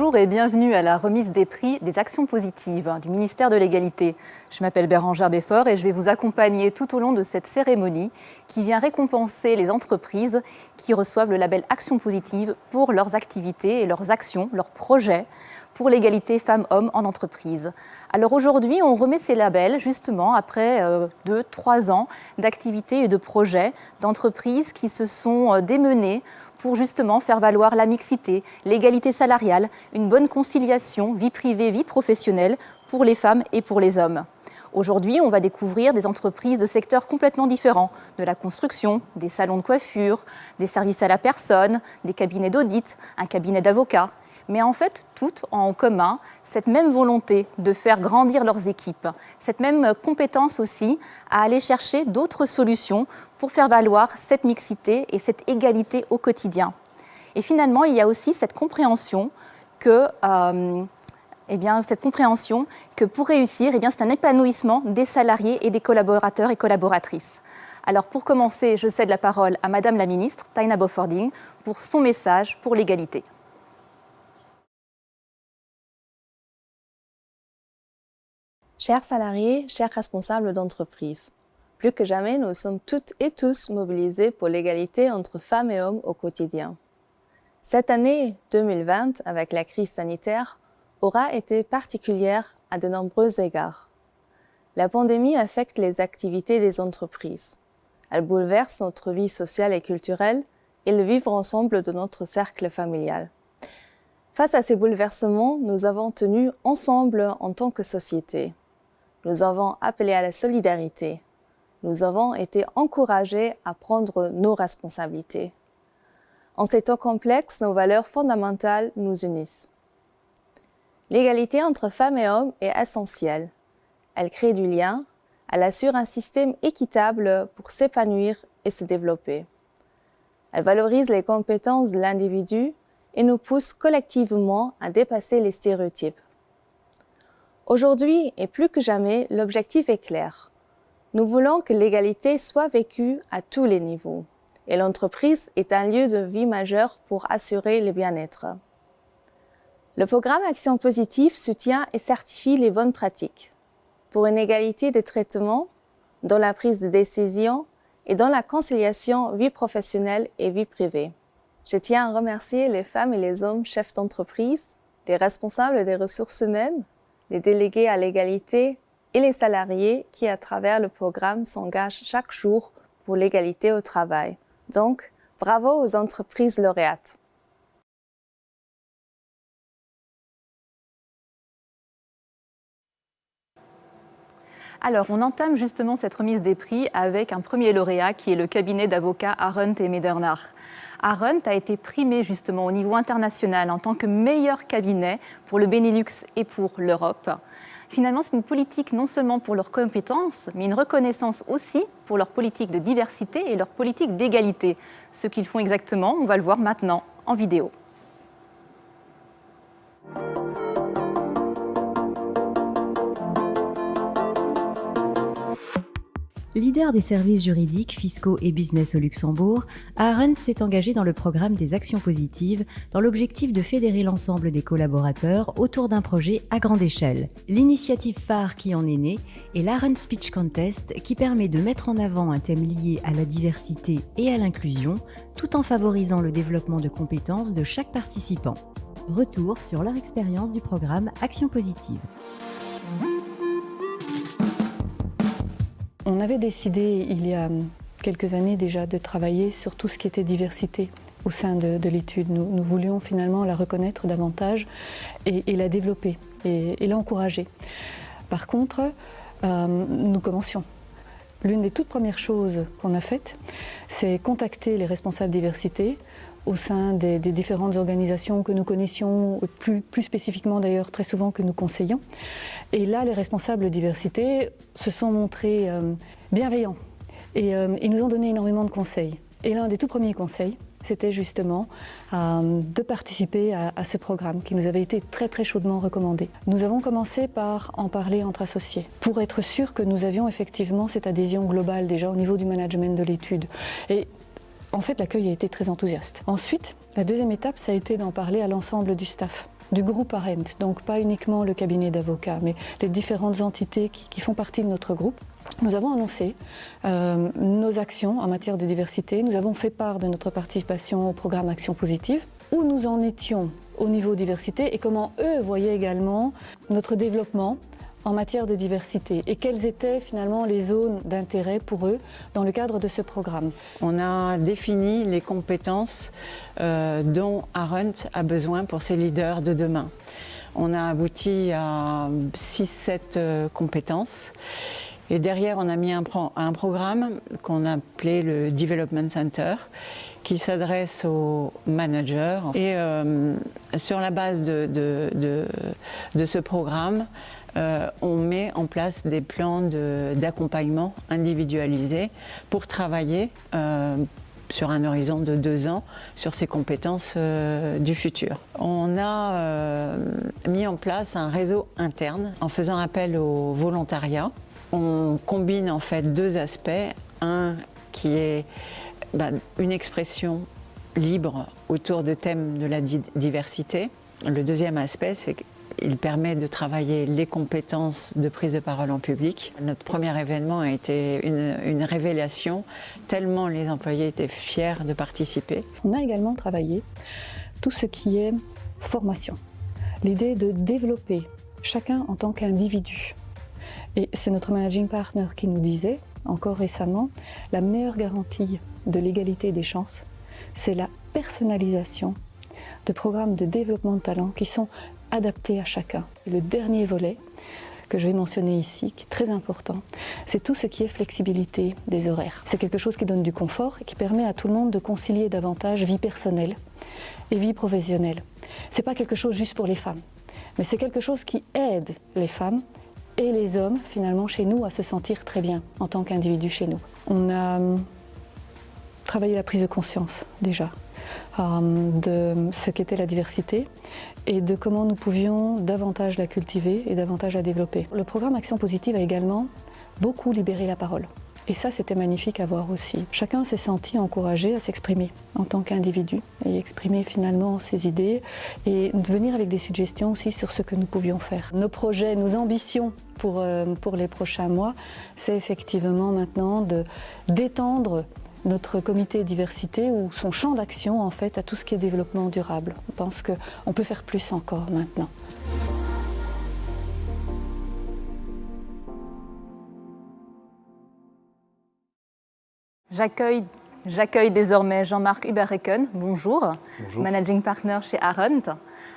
Bonjour et bienvenue à la remise des prix des actions positives du ministère de l'Égalité. Je m'appelle Bérangère Beffort et je vais vous accompagner tout au long de cette cérémonie qui vient récompenser les entreprises qui reçoivent le label Action positive pour leurs activités et leurs actions, leurs projets pour l'égalité femmes-hommes en entreprise. Alors aujourd'hui, on remet ces labels justement après 2-3 ans d'activités et de projets d'entreprises qui se sont démenées pour justement faire valoir la mixité, l'égalité salariale, une bonne conciliation vie privée, vie professionnelle pour les femmes et pour les hommes. Aujourd'hui, on va découvrir des entreprises de secteurs complètement différents, de la construction, des salons de coiffure, des services à la personne, des cabinets d'audit, un cabinet d'avocats. Mais en fait, toutes ont en commun cette même volonté de faire grandir leurs équipes, cette même compétence aussi à aller chercher d'autres solutions pour faire valoir cette mixité et cette égalité au quotidien. Et finalement, il y a aussi cette compréhension que, pour réussir, c'est un épanouissement des salariés et des collaborateurs et collaboratrices. Alors pour commencer, je cède la parole à Madame la Ministre, Taina Bofording, pour son message pour l'égalité. Chers salariés, chers responsables d'entreprise, plus que jamais, nous sommes toutes et tous mobilisés pour l'égalité entre femmes et hommes au quotidien. Cette année 2020, avec la crise sanitaire, aura été particulière à de nombreux égards. La pandémie affecte les activités des entreprises. Elle bouleverse notre vie sociale et culturelle et le vivre ensemble de notre cercle familial. Face à ces bouleversements, nous avons tenu ensemble en tant que société. Nous avons appelé à la solidarité. Nous avons été encouragés à prendre nos responsabilités. En ces temps complexes, nos valeurs fondamentales nous unissent. L'égalité entre femmes et hommes est essentielle. Elle crée du lien, elle assure un système équitable pour s'épanouir et se développer. Elle valorise les compétences de l'individu et nous pousse collectivement à dépasser les stéréotypes. Aujourd'hui, et plus que jamais, l'objectif est clair. Nous voulons que l'égalité soit vécue à tous les niveaux. Et l'entreprise est un lieu de vie majeur pour assurer le bien-être. Le programme Action positive soutient et certifie les bonnes pratiques pour une égalité de traitement dans la prise de décision et dans la conciliation vie professionnelle et vie privée. Je tiens à remercier les femmes et les hommes chefs d'entreprise, les responsables des ressources humaines, les délégués à l'égalité et les salariés qui, à travers le programme, s'engagent chaque jour pour l'égalité au travail. Donc, bravo aux entreprises lauréates. Alors, on entame justement cette remise des prix avec un premier lauréat qui est le cabinet d'avocats Arendt et Medernach. Arendt a été primé justement au niveau international en tant que meilleur cabinet pour le Benelux et pour l'Europe. Finalement, c'est une politique non seulement pour leurs compétences, mais une reconnaissance aussi pour leur politique de diversité et leur politique d'égalité. Ce qu'ils font exactement, on va le voir maintenant en vidéo. Leader des services juridiques, fiscaux et business au Luxembourg, Arendt s'est engagé dans le programme des actions positives dans l'objectif de fédérer l'ensemble des collaborateurs autour d'un projet à grande échelle. L'initiative phare qui en est née est l'Arendt Speech Contest qui permet de mettre en avant un thème lié à la diversité et à l'inclusion tout en favorisant le développement de compétences de chaque participant. Retour sur leur expérience du programme Action positive. On avait décidé il y a quelques années déjà de travailler sur tout ce qui était diversité au sein de l'étude. Nous voulions finalement la reconnaître davantage et la développer et l'encourager. Par contre, nous commencions. L'une des toutes premières choses qu'on a faites, c'est contacter les responsables diversité au sein des différentes organisations que nous connaissions, plus spécifiquement d'ailleurs très souvent que nous conseillons. Et là, les responsables diversité se sont montrés bienveillants et ils nous ont donné énormément de conseils. Et l'un des tout premiers conseils, c'était justement de participer à ce programme qui nous avait été très très chaudement recommandé. Nous avons commencé par en parler entre associés pour être sûr que nous avions effectivement cette adhésion globale déjà au niveau du management de l'étude. Et en fait, l'accueil a été très enthousiaste. Ensuite, la deuxième étape, ça a été d'en parler à l'ensemble du staff. du groupe Arendt, donc pas uniquement le cabinet d'avocats, mais les différentes entités qui font partie de notre groupe. Nous avons annoncé nos actions en matière de diversité, nous avons fait part de notre participation au programme Action Positive, où nous en étions au niveau diversité et comment eux voyaient également notre développement en matière de diversité et quelles étaient finalement les zones d'intérêt pour eux dans le cadre de ce programme. On a défini les compétences dont Arendt a besoin pour ses leaders de demain. On a abouti à 6-7 compétences. Et derrière, on a mis un programme qu'on a appelé le Development Center, qui s'adresse aux managers. Et sur la base de ce programme, on met en place des plans d'accompagnement individualisés pour travailler sur un horizon de 2 ans sur ces compétences du futur. On a mis en place un réseau interne en faisant appel au volontariat. On combine en fait 2 aspects. Un qui est une expression libre autour de thèmes de la diversité. Le deuxième aspect, c'est qu'il permet de travailler les compétences de prise de parole en public. Notre premier événement a été une révélation, tellement les employés étaient fiers de participer. On a également travaillé tout ce qui est formation. L'idée de développer chacun en tant qu'individu. Et c'est notre managing partner qui nous disait, encore récemment, la meilleure garantie de l'égalité des chances, c'est la personnalisation de programmes de développement de talent qui sont adaptés à chacun. Et le dernier volet que je vais mentionner ici, qui est très important, c'est tout ce qui est flexibilité des horaires. C'est quelque chose qui donne du confort et qui permet à tout le monde de concilier davantage vie personnelle et vie professionnelle. C'est pas quelque chose juste pour les femmes, mais c'est quelque chose qui aide les femmes et les hommes, finalement, chez nous, à se sentir très bien en tant qu'individus chez nous. On a travaillé la prise de conscience, déjà, de ce qu'était la diversité et de comment nous pouvions davantage la cultiver et davantage la développer. Le programme Action Positive a également beaucoup libéré la parole. Et ça, c'était magnifique à voir aussi. Chacun s'est senti encouragé à s'exprimer en tant qu'individu et exprimer finalement ses idées et venir avec des suggestions aussi sur ce que nous pouvions faire. Nos projets, nos ambitions pour les prochains mois, c'est effectivement maintenant d'étendre notre comité diversité ou son champ d'action en fait à tout ce qui est développement durable. On pense qu'on peut faire plus encore maintenant. J'accueille désormais Jean-Marc Huberrecken, bonjour, Bonjour. Managing Partner chez Arendt.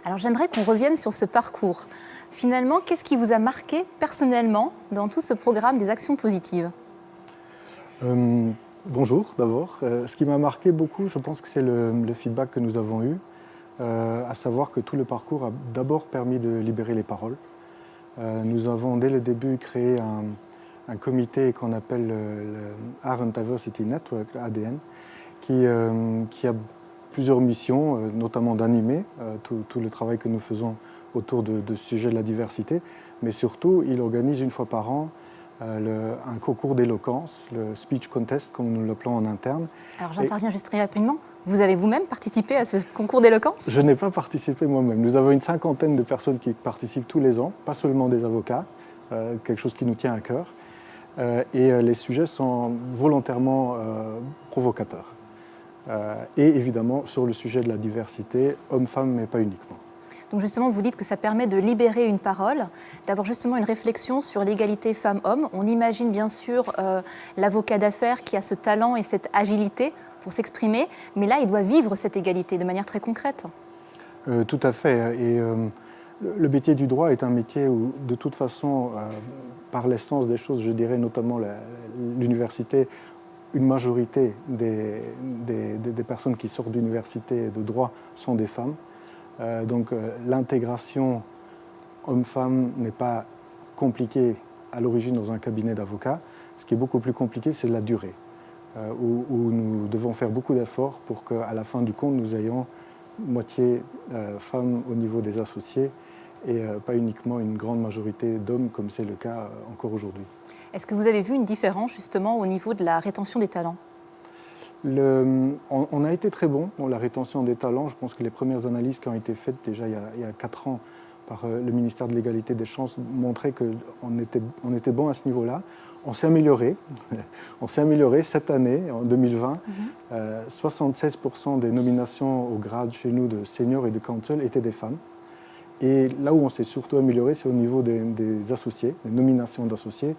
Alors j'aimerais qu'on revienne sur ce parcours. Finalement, qu'est-ce qui vous a marqué personnellement dans tout ce programme des actions positives ? Bonjour d'abord. Ce qui m'a marqué beaucoup, je pense que c'est le feedback que nous avons eu, à savoir que tout le parcours a d'abord permis de libérer les paroles. Nous avons dès le début créé un comité qu'on appelle le Arendt Diversity Network, ADN, qui a plusieurs missions, notamment d'animer tout le travail que nous faisons autour de ce sujet de la diversité, mais surtout, il organise une fois par an un concours d'éloquence, le speech contest, comme nous l'appelons en interne. Alors j'interviens juste très rapidement. Vous avez vous-même participé à ce concours d'éloquence ? Je n'ai pas participé moi-même. Nous avons une 50aine de personnes qui participent tous les ans, pas seulement des avocats, quelque chose qui nous tient à cœur. Et les sujets sont volontairement provocateurs. Et évidemment, sur le sujet de la diversité, hommes-femmes, mais pas uniquement. Donc justement, vous dites que ça permet de libérer une parole, d'avoir justement une réflexion sur l'égalité femmes-hommes. On imagine bien sûr l'avocat d'affaires qui a ce talent et cette agilité pour s'exprimer, mais là, il doit vivre cette égalité de manière très concrète. Tout à fait. Et le métier du droit est un métier où, de toute façon, par l'essence des choses, je dirais notamment l'université, une majorité des personnes qui sortent d'université de droit sont des femmes. Donc l'intégration homme-femme n'est pas compliquée à l'origine dans un cabinet d'avocats. Ce qui est beaucoup plus compliqué, c'est la durée, où nous devons faire beaucoup d'efforts pour qu'à la fin du compte, nous ayons moitié femmes au niveau des associés et pas uniquement une grande majorité d'hommes comme c'est le cas encore aujourd'hui. Est-ce que vous avez vu une différence justement au niveau de la rétention des talents ? On a été très bon dans la rétention des talents. Je pense que les premières analyses qui ont été faites déjà il y a 4 ans par le ministère de l'Égalité des chances montraient qu'on était bon à ce niveau-là. On s'est amélioré. On s'est amélioré cette année, en 2020. 76% des nominations au grade chez nous de senior et de counsel étaient des femmes. Et là où on s'est surtout amélioré, c'est au niveau des associés, des nominations d'associés,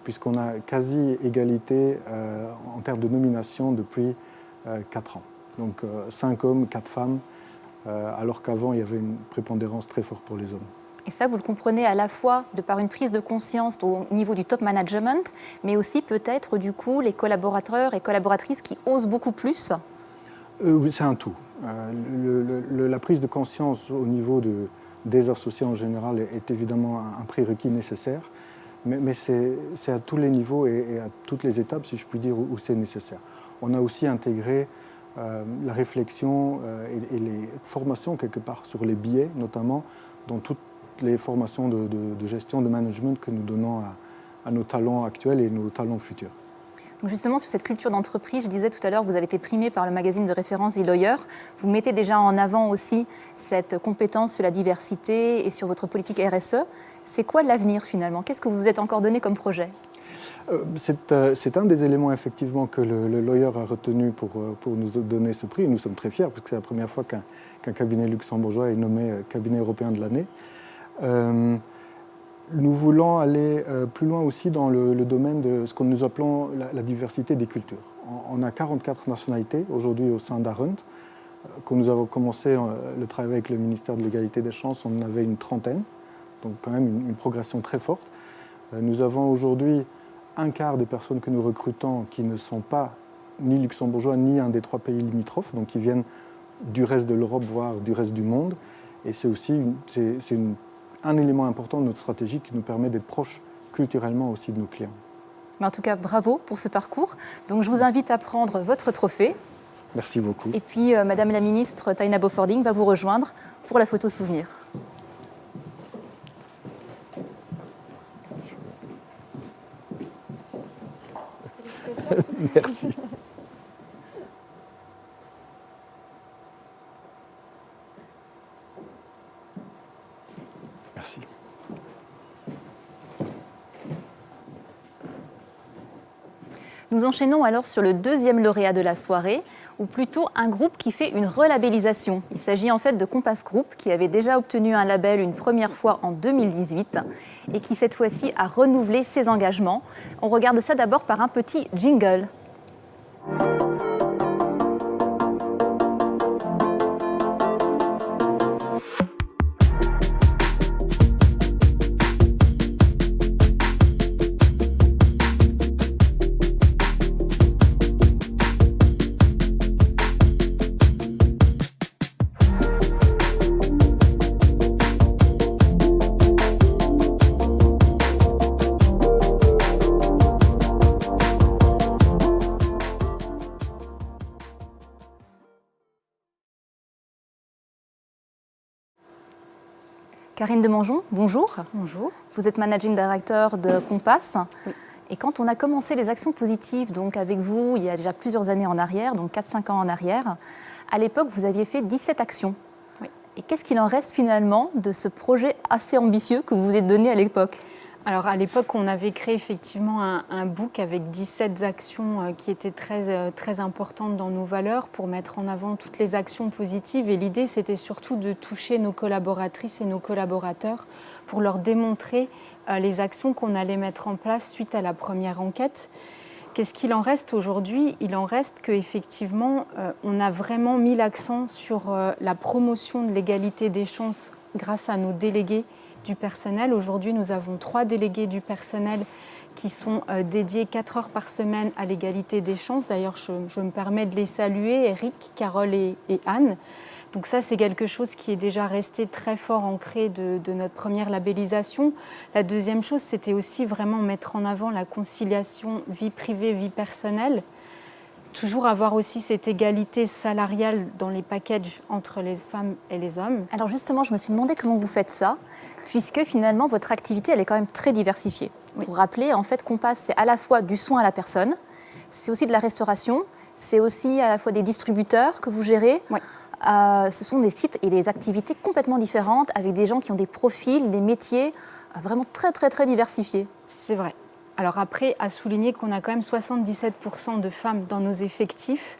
puisqu'on a quasi égalité en termes de nomination depuis 4 ans. Donc 5 hommes, 4 femmes, alors qu'avant il y avait une prépondérance très forte pour les hommes. Et ça, vous le comprenez à la fois de par une prise de conscience au niveau du top management, mais aussi peut-être du coup les collaborateurs et collaboratrices qui osent beaucoup plus. C'est un tout. La prise de conscience au niveau des associés en général est évidemment un prérequis nécessaire, mais c'est à tous les niveaux et à toutes les étapes, si je puis dire, où c'est nécessaire. On a aussi intégré la réflexion et les formations quelque part sur les biais, notamment dans toutes les formations de gestion, de management que nous donnons à nos talents actuels et nos talents futurs. Donc justement, sur cette culture d'entreprise, je disais tout à l'heure, vous avez été primé par le magazine de référence The Lawyer. Vous mettez déjà en avant aussi cette compétence sur la diversité et sur votre politique RSE. C'est quoi l'avenir finalement? Qu'est-ce que vous vous êtes encore donné comme projet? C'est un des éléments effectivement que le Lawyer a retenu pour nous donner ce prix. Nous sommes très fiers parce que c'est la première fois qu'un cabinet luxembourgeois est nommé cabinet européen de l'année. Nous voulons aller plus loin aussi dans le domaine de ce que nous appelons la diversité des cultures. On a 44 nationalités aujourd'hui au sein d'Arendt. Quand nous avons commencé le travail avec le ministère de l'Égalité des chances, on en avait une trentaine, donc quand même une progression très forte. Nous avons aujourd'hui un quart des personnes que nous recrutons qui ne sont pas ni luxembourgeois ni un des 3 pays limitrophes, donc qui viennent du reste de l'Europe, voire du reste du monde. Et c'est aussi un élément important de notre stratégie qui nous permet d'être proches culturellement aussi de nos clients. Mais en tout cas, bravo pour ce parcours. Donc je vous invite à prendre votre trophée. Merci beaucoup. Et puis Madame la ministre Taina Bofording va vous rejoindre pour la photo souvenir. Merci. Merci. Nous enchaînons alors sur le 2e lauréat de la soirée, ou plutôt un groupe qui fait une relabellisation. Il s'agit en fait de Compass Group, qui avait déjà obtenu un label une première fois en 2018 et qui cette fois-ci a renouvelé ses engagements. On regarde ça d'abord par un petit jingle. Karine Demangeon, bonjour. Bonjour. Vous êtes Managing Director de Compass. Oui. Et quand on a commencé les actions positives donc avec vous, il y a déjà plusieurs années en arrière, donc 4-5 ans en arrière, à l'époque, vous aviez fait 17 actions. Oui. Et qu'est-ce qu'il en reste finalement de ce projet assez ambitieux que vous vous êtes donné à l'époque ? Alors à l'époque, on avait créé effectivement un book avec 17 actions qui étaient très importantes dans nos valeurs pour mettre en avant toutes les actions positives. Et l'idée, c'était surtout de toucher nos collaboratrices et nos collaborateurs pour leur démontrer les actions qu'on allait mettre en place suite à la première enquête. Qu'est-ce qu'il en reste aujourd'hui ? Il en reste qu'effectivement, on a vraiment mis l'accent sur la promotion de l'égalité des chances grâce à nos délégués du personnel. Aujourd'hui, nous avons 3 délégués du personnel qui sont dédiés 4 heures par semaine à l'égalité des chances. D'ailleurs, je me permets de les saluer, Eric, Carole et Anne. Donc ça, c'est quelque chose qui est déjà resté très fort ancré de notre première labellisation. La deuxième chose, c'était aussi vraiment mettre en avant la conciliation vie privée, vie personnelle. Toujours avoir aussi cette égalité salariale dans les packages entre les femmes et les hommes. Alors justement, je me suis demandé comment vous faites ça, puisque finalement, votre activité, elle est quand même très diversifiée. Oui. Pour rappeler, en fait, Compass, c'est à la fois du soin à la personne, c'est aussi de la restauration, c'est aussi à la fois des distributeurs que vous gérez. Ouais. Ce sont des sites et des activités complètement différentes avec des gens qui ont des profils, des métiers vraiment très, très, très diversifiés. C'est vrai. Alors après, à souligner qu'on a quand même 77% de femmes dans nos effectifs.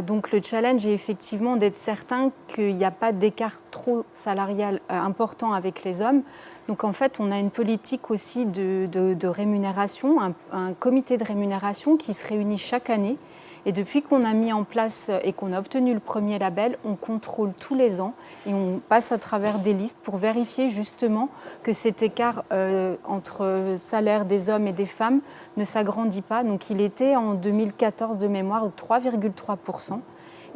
Donc le challenge est effectivement d'être certain qu'il n'y a pas d'écart trop salarial important avec les hommes. Donc en fait, on a une politique aussi de rémunération, un comité de rémunération qui se réunit chaque année. Et depuis qu'on a mis en place et qu'on a obtenu le premier label, on contrôle tous les ans et on passe à travers des listes pour vérifier justement que cet écart entre salaire des hommes et des femmes ne s'agrandit pas. Donc il était en 2014 de mémoire de 3,3%.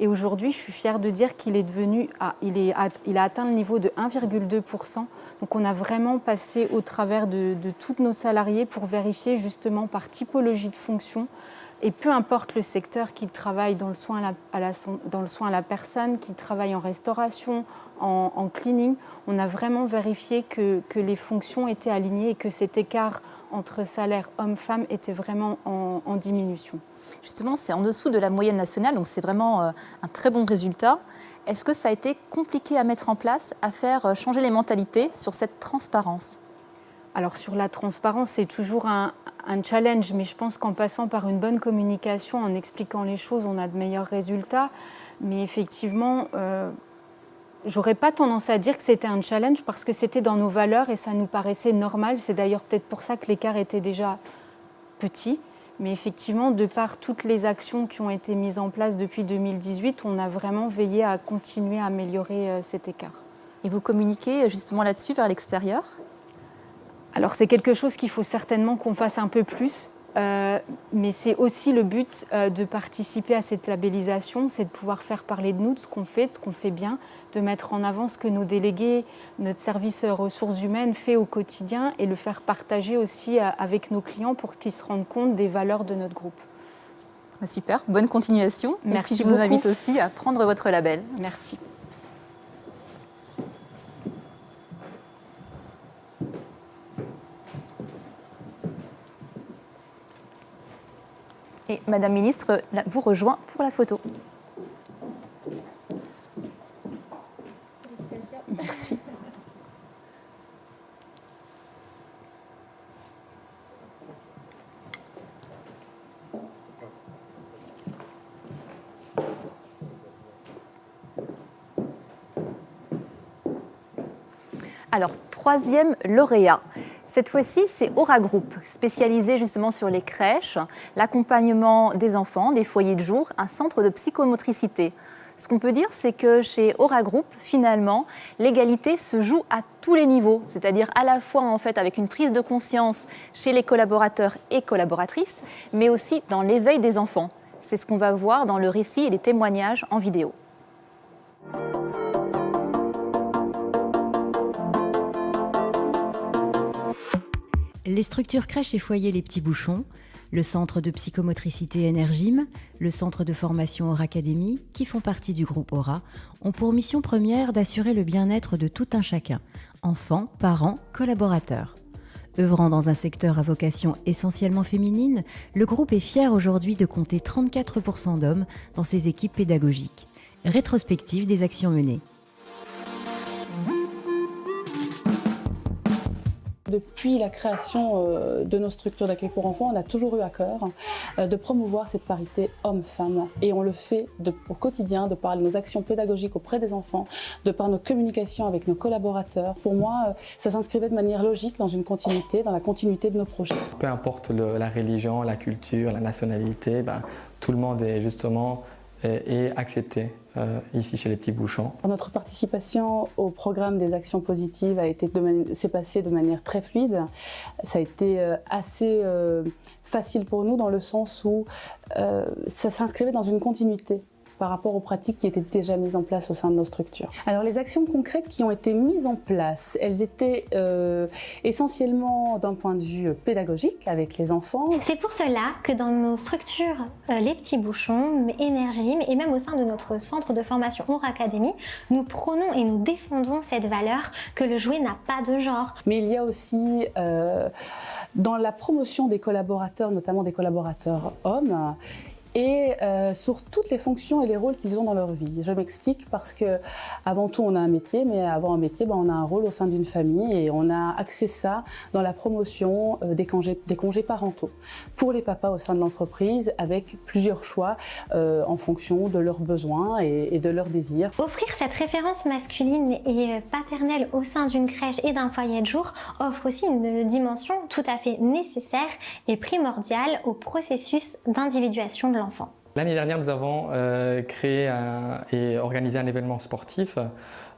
Et aujourd'hui, je suis fière de dire qu'il est devenu, il a atteint le niveau de 1,2%. Donc on a vraiment passé au travers de tous nos salariés pour vérifier justement par typologie de fonction. Et peu importe le secteur, qu'ils travaillent dans le soin à la personne, qu'ils travaillent en restauration, en cleaning, on a vraiment vérifié que les fonctions étaient alignées et que cet écart entre salaire homme-femme était vraiment en diminution. Justement, c'est en dessous de la moyenne nationale, donc c'est vraiment un très bon résultat. Est-ce que ça a été compliqué à mettre en place, à faire changer les mentalités sur cette transparence ? Alors sur la transparence, c'est toujours un challenge, mais je pense qu'en passant par une bonne communication, en expliquant les choses, on a de meilleurs résultats. Mais effectivement, j'aurais pas tendance à dire que c'était un challenge parce que c'était dans nos valeurs et ça nous paraissait normal. C'est d'ailleurs peut-être pour ça que l'écart était déjà petit. Mais effectivement, de par toutes les actions qui ont été mises en place depuis 2018, on a vraiment veillé à continuer à améliorer cet écart. Et vous communiquez justement là-dessus vers l'extérieur ? Alors c'est quelque chose qu'il faut certainement qu'on fasse un peu plus, mais c'est aussi le but de participer à cette labellisation, c'est de pouvoir faire parler de nous, de ce qu'on fait bien, de mettre en avant ce que nos délégués, notre service ressources humaines fait au quotidien et le faire partager aussi avec nos clients pour qu'ils se rendent compte des valeurs de notre groupe. Super, bonne continuation. Merci et puis, je beaucoup. vous invite aussi à prendre votre label. Merci. Et Madame Ministre vous rejoint pour la photo. Merci. Alors, troisième lauréat. Cette fois-ci, c'est Aura Group, spécialisé justement sur les crèches, l'accompagnement des enfants, des foyers de jour, un centre de psychomotricité. Ce qu'on peut dire, c'est que chez Aura Group, finalement, l'égalité se joue à tous les niveaux, c'est-à-dire à la fois en fait avec une prise de conscience chez les collaborateurs et collaboratrices, mais aussi dans l'éveil des enfants. C'est ce qu'on va voir dans le récit et les témoignages en vidéo. Les structures crèches et foyers Les Petits Bouchons, le centre de psychomotricité Énergime, le centre de formation Aura Academy, qui font partie du groupe Aura, ont pour mission première d'assurer le bien-être de tout un chacun, enfants, parents, collaborateurs. Œuvrant dans un secteur à vocation essentiellement féminine, le groupe est fier aujourd'hui de compter 34% d'hommes dans ses équipes pédagogiques. Rétrospective des actions menées. Depuis la création de nos structures d'accueil pour enfants, on a toujours eu à cœur de promouvoir cette parité homme-femme. Et on le fait au quotidien, de par nos actions pédagogiques auprès des enfants, de par nos communications avec nos collaborateurs. Pour moi, ça s'inscrivait de manière logique dans une continuité, dans la continuité de nos projets. Peu importe la religion, la culture, la nationalité, tout le monde est justement accepté ici chez Les Petits Bouchons. Notre participation au programme des actions positives s'est passée de manière très fluide. Ça a été assez facile pour nous dans le sens où ça s'inscrivait dans une continuité par rapport aux pratiques qui étaient déjà mises en place au sein de nos structures. Alors les actions concrètes qui ont été mises en place, elles étaient essentiellement d'un point de vue pédagogique avec les enfants. C'est pour cela que dans nos structures Les Petits Bouchons, Énergime et même au sein de notre centre de formation Aura Academy, nous prônons et nous défendons cette valeur que le jouet n'a pas de genre. Mais il y a aussi dans la promotion des collaborateurs, notamment des collaborateurs hommes, et sur toutes les fonctions et les rôles qu'ils ont dans leur vie. Je m'explique parce que avant tout on a un métier, mais avant un métier, on a un rôle au sein d'une famille et on a axé ça dans la promotion des congés parentaux pour les papas au sein de l'entreprise avec plusieurs choix en fonction de leurs besoins et de leurs désirs. Offrir cette référence masculine et paternelle au sein d'une crèche et d'un foyer de jour offre aussi une dimension tout à fait nécessaire et primordiale au processus d'individuation de l'enfant. L'année dernière, nous avons créé et organisé un événement sportif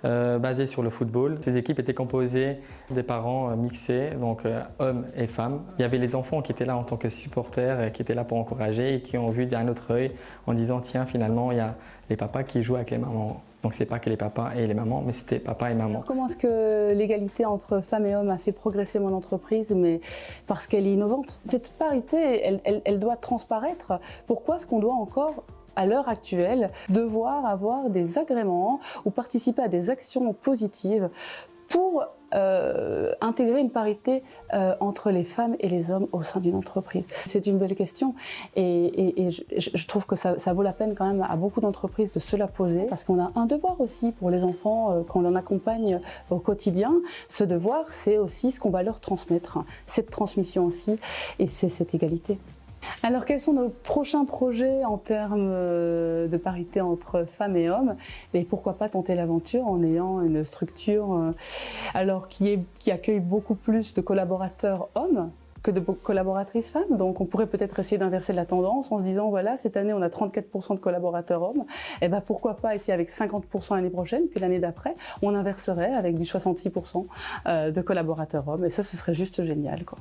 basé sur le football. Ces équipes étaient composées des parents mixés, donc hommes et femmes. Il y avait les enfants qui étaient là en tant que supporters, qui étaient là pour encourager et qui ont vu d'un autre œil en disant tiens, finalement, il y a les papas qui jouent avec les mamans. Donc c'est pas que les papas et les mamans, mais c'était papa et maman. Comment est-ce que l'égalité entre femmes et hommes a fait progresser mon entreprise? Mais parce qu'elle est innovante. Cette parité, elle doit transparaître. Pourquoi est-ce qu'on doit encore, à l'heure actuelle, devoir avoir des agréments ou participer à des actions positives pour intégrer une parité entre les femmes et les hommes au sein d'une entreprise? C'est une belle question et je trouve que ça vaut la peine quand même à beaucoup d'entreprises de se la poser parce qu'on a un devoir aussi pour les enfants quand on en accompagne au quotidien. Ce devoir, c'est aussi ce qu'on va leur transmettre, cette transmission aussi, et c'est cette égalité. Alors, quels sont nos prochains projets en termes de parité entre femmes et hommes? Et pourquoi pas tenter l'aventure en ayant une structure qui accueille beaucoup plus de collaborateurs hommes que de collaboratrices femmes. Donc on pourrait peut-être essayer d'inverser la tendance en se disant voilà, cette année on a 34% de collaborateurs hommes, et ben pourquoi pas essayer avec 50% l'année prochaine, puis l'année d'après on inverserait avec du 66% de collaborateurs hommes, et ça ce serait juste génial, quoi.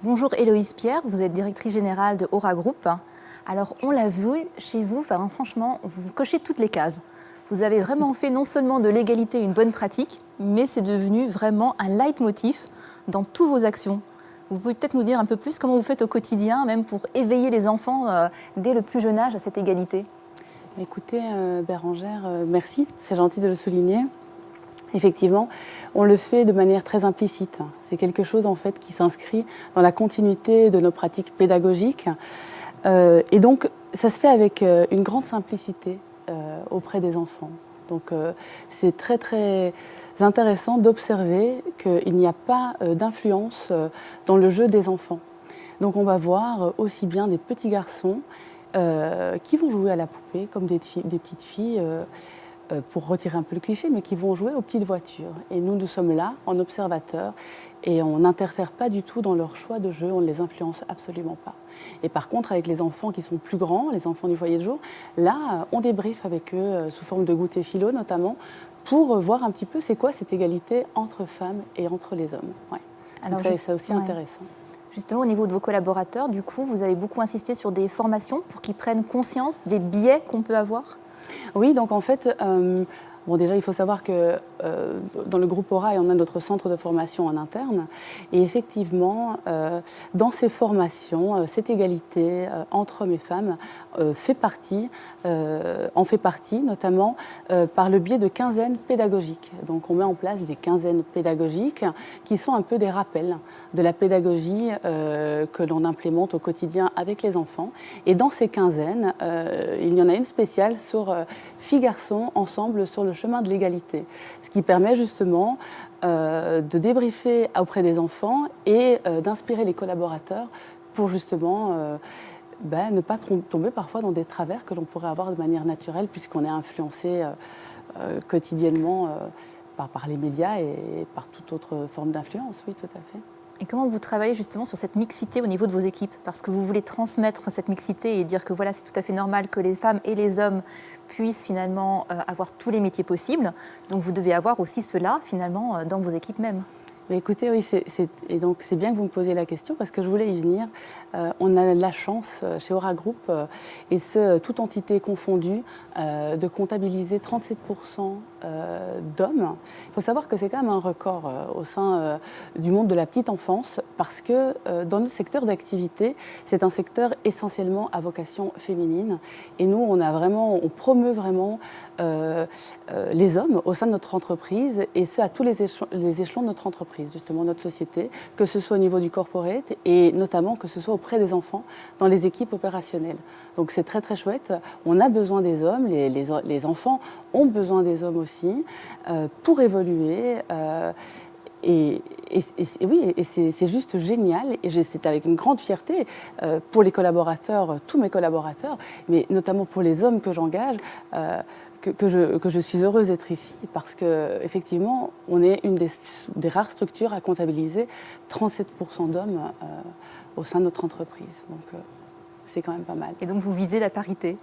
Bonjour Héloïse Pierre, vous êtes directrice générale de Aura Group. Alors on l'a vu chez vous, franchement, vous cochez toutes les cases. Vous avez vraiment fait non seulement de l'égalité une bonne pratique, mais c'est devenu vraiment un leitmotiv dans toutes vos actions. Vous pouvez peut-être nous dire un peu plus comment vous faites au quotidien, même pour éveiller les enfants dès le plus jeune âge à cette égalité? Écoutez Bérangère, merci, c'est gentil de le souligner. Effectivement, on le fait de manière très implicite. C'est quelque chose en fait qui s'inscrit dans la continuité de nos pratiques pédagogiques. Et donc, ça se fait avec une grande simplicité auprès des enfants. Donc, c'est très très intéressant d'observer qu'il n'y a pas d'influence dans le jeu des enfants. Donc, on va voir aussi bien des petits garçons qui vont jouer à la poupée, comme des petites filles. Pour retirer un peu le cliché, mais qui vont jouer aux petites voitures. Et nous sommes là, en observateurs, et on n'interfère pas du tout dans leur choix de jeu, on ne les influence absolument pas. Et par contre, avec les enfants qui sont plus grands, les enfants du foyer de jour, là, on débriefe avec eux, sous forme de goûter philo notamment, pour voir un petit peu c'est quoi cette égalité entre femmes et entre les hommes. Ouais. Alors c'est aussi intéressant. Justement, au niveau de vos collaborateurs, du coup, vous avez beaucoup insisté sur des formations pour qu'ils prennent conscience des biais qu'on peut avoir? Oui, donc en fait, déjà il faut savoir que dans le groupe Aura, on a notre centre de formation en interne. Et effectivement, dans ces formations, cette égalité entre hommes et femmes en fait partie notamment par le biais de quinzaines pédagogiques. Donc on met en place des quinzaines pédagogiques qui sont un peu des rappels de la pédagogie que l'on implémente au quotidien avec les enfants. Et dans ces quinzaines, il y en a une spéciale sur filles-garçons ensemble sur le chemin de l'égalité. Ce qui permet justement de débriefer auprès des enfants et d'inspirer les collaborateurs pour justement ne pas tomber parfois dans des travers que l'on pourrait avoir de manière naturelle puisqu'on est influencé quotidiennement par les médias et par toute autre forme d'influence. Oui, tout à fait. Et comment vous travaillez justement sur cette mixité au niveau de vos équipes? Parce que vous voulez transmettre cette mixité et dire que voilà, c'est tout à fait normal que les femmes et les hommes puissent finalement avoir tous les métiers possibles. Donc vous devez avoir aussi cela finalement dans vos équipes mêmes. Mais écoutez, oui, et donc c'est bien que vous me posiez la question parce que je voulais y venir. On a la chance chez Aura Group, et ce, toute entité confondue, de comptabiliser 37% d'hommes. Il faut savoir que c'est quand même un record au sein du monde de la petite enfance parce que dans notre secteur d'activité, c'est un secteur essentiellement à vocation féminine. Et nous, on promeut vraiment les hommes au sein de notre entreprise et ce, à tous les échelons de notre entreprise, justement notre société, que ce soit au niveau du corporate et notamment que ce soit auprès des enfants dans les équipes opérationnelles. Donc c'est très très chouette. On a besoin des hommes, les enfants ont besoin des hommes aussi pour évoluer. Et oui, et c'est juste génial. Et c'est avec une grande fierté pour les collaborateurs, tous mes collaborateurs, mais notamment pour les hommes que j'engage, que je suis heureuse d'être ici parce qu'effectivement, on est une des rares structures à comptabiliser 37% d'hommes au sein de notre entreprise. Donc, c'est quand même pas mal. Et donc, vous visez la parité ?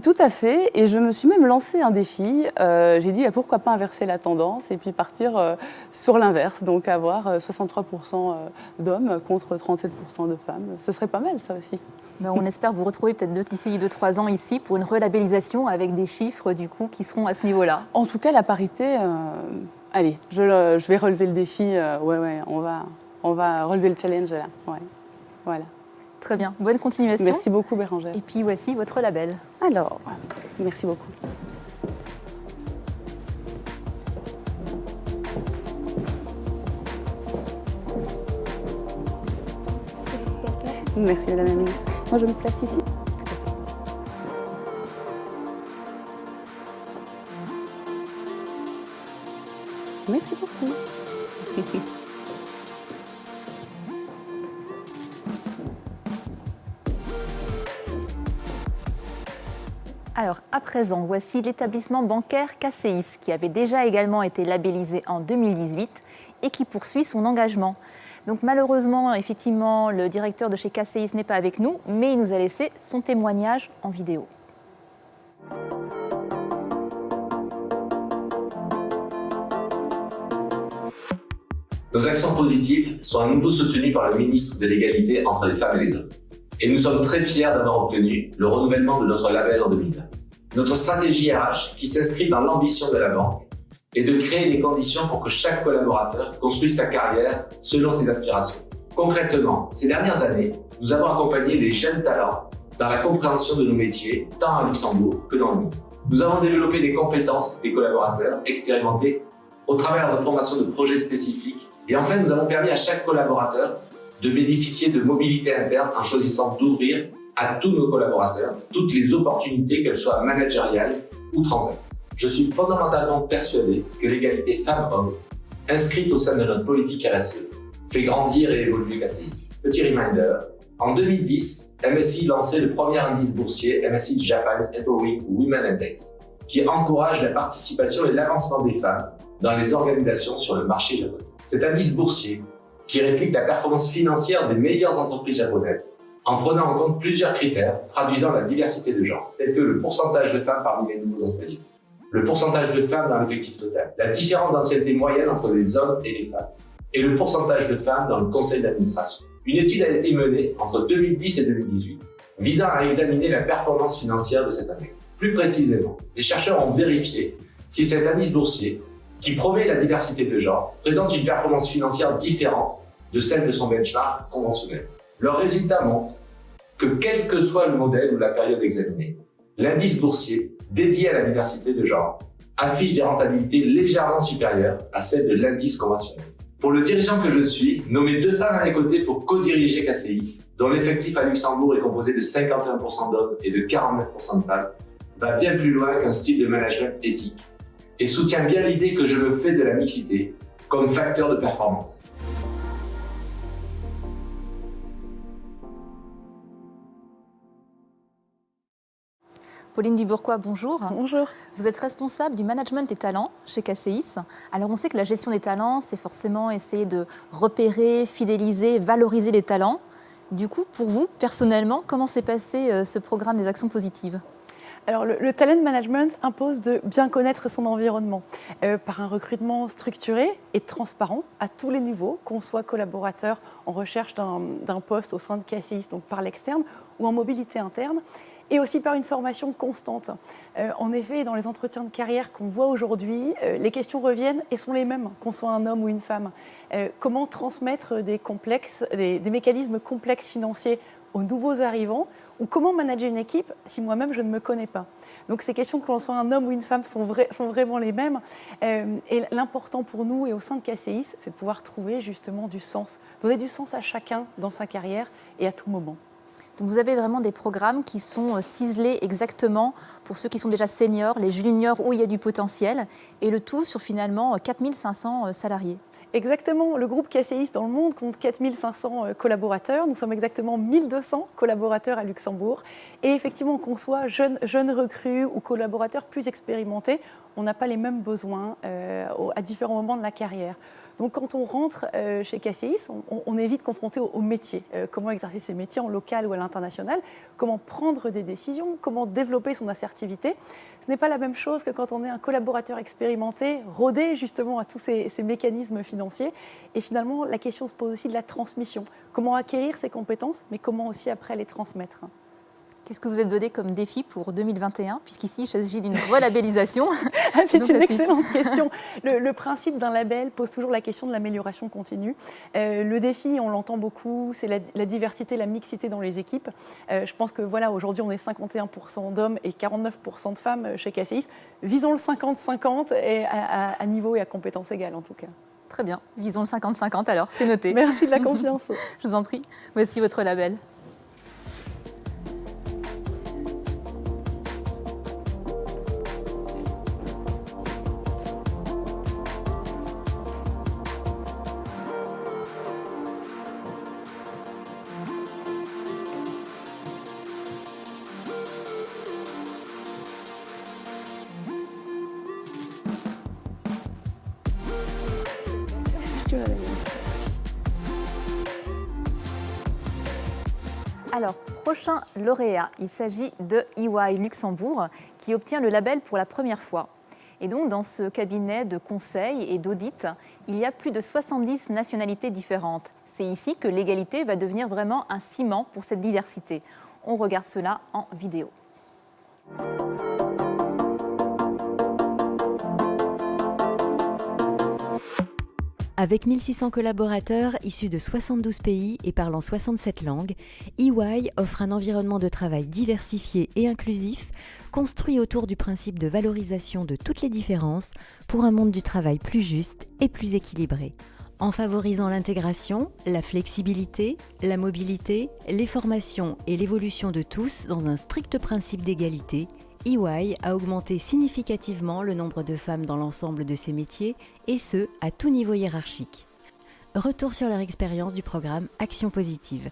Tout à fait, et je me suis même lancé un défi. J'ai dit pourquoi pas inverser la tendance et puis partir sur l'inverse, donc avoir 63% d'hommes contre 37% de femmes. Ce serait pas mal ça aussi. Ben, on espère vous retrouver peut-être d'ici 2-3 ans ici pour une relabellisation avec des chiffres du coup qui seront à ce niveau-là. En tout cas, la parité, allez, je vais relever le défi. Ouais, on va relever le challenge là. Ouais, voilà. Très bien, bonne continuation. Merci beaucoup Bérangère. Et puis voici votre label. Alors, merci beaucoup. Merci Madame la Ministre. Moi je me place ici. Merci beaucoup. Alors, à présent, voici l'établissement bancaire KCIS, qui avait déjà également été labellisé en 2018 et qui poursuit son engagement. Donc malheureusement, effectivement, le directeur de chez KCIS n'est pas avec nous, mais il nous a laissé son témoignage en vidéo. Nos actions positives sont à nouveau soutenues par le ministre de l'Égalité entre les femmes et les hommes. Et nous sommes très fiers d'avoir obtenu le renouvellement de notre label en 2020. Notre stratégie RH, qui s'inscrit dans l'ambition de la banque, est de créer les conditions pour que chaque collaborateur construise sa carrière selon ses aspirations. Concrètement, ces dernières années, nous avons accompagné les jeunes talents dans la compréhension de nos métiers, tant à Luxembourg que dans le monde. Nous avons développé les compétences des collaborateurs expérimentés au travers de formations de projets spécifiques. Et enfin, nous avons permis à chaque collaborateur de bénéficier de mobilité interne en choisissant d'ouvrir à tous nos collaborateurs toutes les opportunités, qu'elles soient managériales ou transverses. Je suis fondamentalement persuadé que l'égalité femmes-hommes, inscrite au sein de notre politique RSE, fait grandir et évoluer KCIS. Petit reminder, en 2010, MSI lançait le premier indice boursier MSI Japan Empowering Women Index, qui encourage la participation et l'avancement des femmes dans les organisations sur le marché japonais. Cet indice boursier, qui réplique la performance financière des meilleures entreprises japonaises, en prenant en compte plusieurs critères traduisant la diversité de genre, tels que le pourcentage de femmes parmi les nouveaux employés, le pourcentage de femmes dans l'effectif total, la différence d'ancienneté moyenne entre les hommes et les femmes, et le pourcentage de femmes dans le conseil d'administration. Une étude a été menée entre 2010 et 2018, visant à examiner la performance financière de cet index. Plus précisément, les chercheurs ont vérifié si cet indice boursier, qui promet la diversité de genre, présente une performance financière différente de celle de son benchmark conventionnel. Leurs résultats montrent que quel que soit le modèle ou la période examinée, l'indice boursier dédié à la diversité de genre affiche des rentabilités légèrement supérieures à celles de l'indice conventionnel. Pour le dirigeant que je suis, nommer 2 femmes à mes côtés pour co-diriger KCIS, dont l'effectif à Luxembourg est composé de 51% d'hommes et de 49% de femmes, va bien plus loin qu'un style de management éthique et soutient bien l'idée que je me fais de la mixité comme facteur de performance. Pauline Dubourquois, bonjour. Bonjour. Vous êtes responsable du management des talents chez KCIS. Alors on sait que la gestion des talents, c'est forcément essayer de repérer, fidéliser, valoriser les talents. Du coup, pour vous, personnellement, comment s'est passé ce programme des actions positives ? Alors, le talent management impose de bien connaître son environnement par un recrutement structuré et transparent à tous les niveaux, qu'on soit collaborateur en recherche d'un poste au sein de KCIS, donc par l'externe, ou en mobilité interne, et aussi par une formation constante. En effet, dans les entretiens de carrière qu'on voit aujourd'hui, les questions reviennent et sont les mêmes, qu'on soit un homme ou une femme. Comment transmettre des mécanismes complexes financiers aux nouveaux arrivants, ou comment manager une équipe si moi-même je ne me connais pas. Donc ces questions, que l'on soit un homme ou une femme, sont vraiment les mêmes. Et l'important pour nous et au sein de KCIS, c'est de pouvoir trouver justement du sens, donner du sens à chacun dans sa carrière et à tout moment. Donc vous avez vraiment des programmes qui sont ciselés exactement pour ceux qui sont déjà seniors, les juniors où il y a du potentiel, et le tout sur finalement 4500 salariés. Exactement, le groupe KCIS dans le monde compte 4500 collaborateurs. Nous sommes exactement 1200 collaborateurs à Luxembourg. Et effectivement, qu'on soit jeune recrue ou collaborateur plus expérimenté, on n'a pas les mêmes besoins à différents moments de la carrière. Donc quand on rentre chez KCIS, on est vite confronté au métier. Comment exercer ses métiers en local ou à l'international, comment prendre des décisions, comment développer son assertivité. Ce n'est pas la même chose que quand on est un collaborateur expérimenté, rodé justement à tous ces mécanismes financiers. Et finalement, la question se pose aussi de la transmission. Comment acquérir ces compétences, mais comment aussi après les transmettre. Qu'est-ce que vous êtes donné comme défi pour 2021, puisqu'ici il s'agit d'une relabellisation? C'est une excellente question. Le principe d'un label pose toujours la question de l'amélioration continue. Le défi, on l'entend beaucoup, c'est la diversité, la mixité dans les équipes. Je pense que voilà, aujourd'hui on est 51% d'hommes et 49% de femmes chez KCIS. Visons le 50-50 et à niveau et à compétences égales en tout cas. Très bien, visons le 50-50 alors, c'est noté. Merci de la confiance. Je vous en prie, voici votre label. Alors, prochain lauréat, il s'agit de EY Luxembourg qui obtient le label pour la première fois. Et donc, dans ce cabinet de conseil et d'audit, il y a plus de 70 nationalités différentes. C'est ici que l'égalité va devenir vraiment un ciment pour cette diversité. On regarde cela en vidéo. Avec 1600 collaborateurs issus de 72 pays et parlant 67 langues, EY offre un environnement de travail diversifié et inclusif, construit autour du principe de valorisation de toutes les différences pour un monde du travail plus juste et plus équilibré. En favorisant l'intégration, la flexibilité, la mobilité, les formations et l'évolution de tous dans un strict principe d'égalité, EY a augmenté significativement le nombre de femmes dans l'ensemble de ses métiers, et ce, à tout niveau hiérarchique. Retour sur leur expérience du programme Action Positive.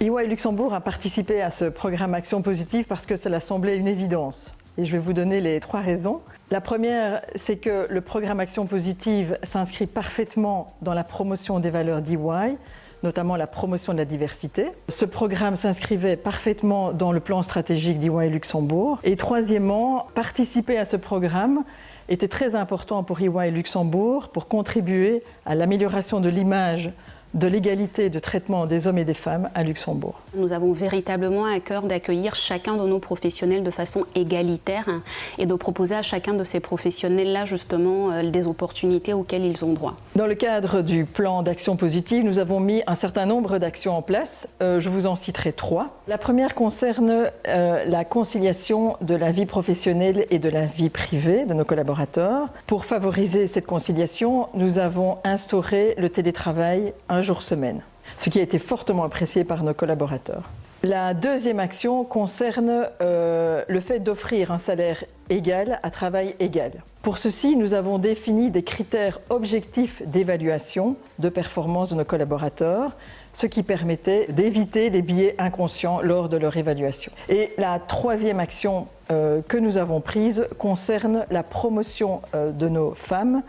EY Luxembourg a participé à ce programme Action Positive parce que cela semblait une évidence. Et je vais vous donner les 3 raisons. La première, c'est que le programme Action Positive s'inscrit parfaitement dans la promotion des valeurs d'EY, notamment la promotion de la diversité. Ce programme s'inscrivait parfaitement dans le plan stratégique d'EY Luxembourg. Et troisièmement, participer à ce programme était très important pour EY Luxembourg pour contribuer à l'amélioration de l'image de l'égalité de traitement des hommes et des femmes à Luxembourg. Nous avons véritablement à cœur d'accueillir chacun de nos professionnels de façon égalitaire et de proposer à chacun de ces professionnels-là justement des opportunités auxquelles ils ont droit. Dans le cadre du plan d'action positive, nous avons mis un certain nombre d'actions en place. Je vous en citerai 3. La première concerne la conciliation de la vie professionnelle et de la vie privée de nos collaborateurs. Pour favoriser cette conciliation, nous avons instauré le télétravail un jour semaine, ce qui a été fortement apprécié par nos collaborateurs. La deuxième action concerne le fait d'offrir un salaire égal à travail égal. Pour ceci, nous avons défini des critères objectifs d'évaluation de performance de nos collaborateurs, ce qui permettait d'éviter les biais inconscients lors de leur évaluation. Et la troisième action que nous avons prise concerne la promotion de nos femmes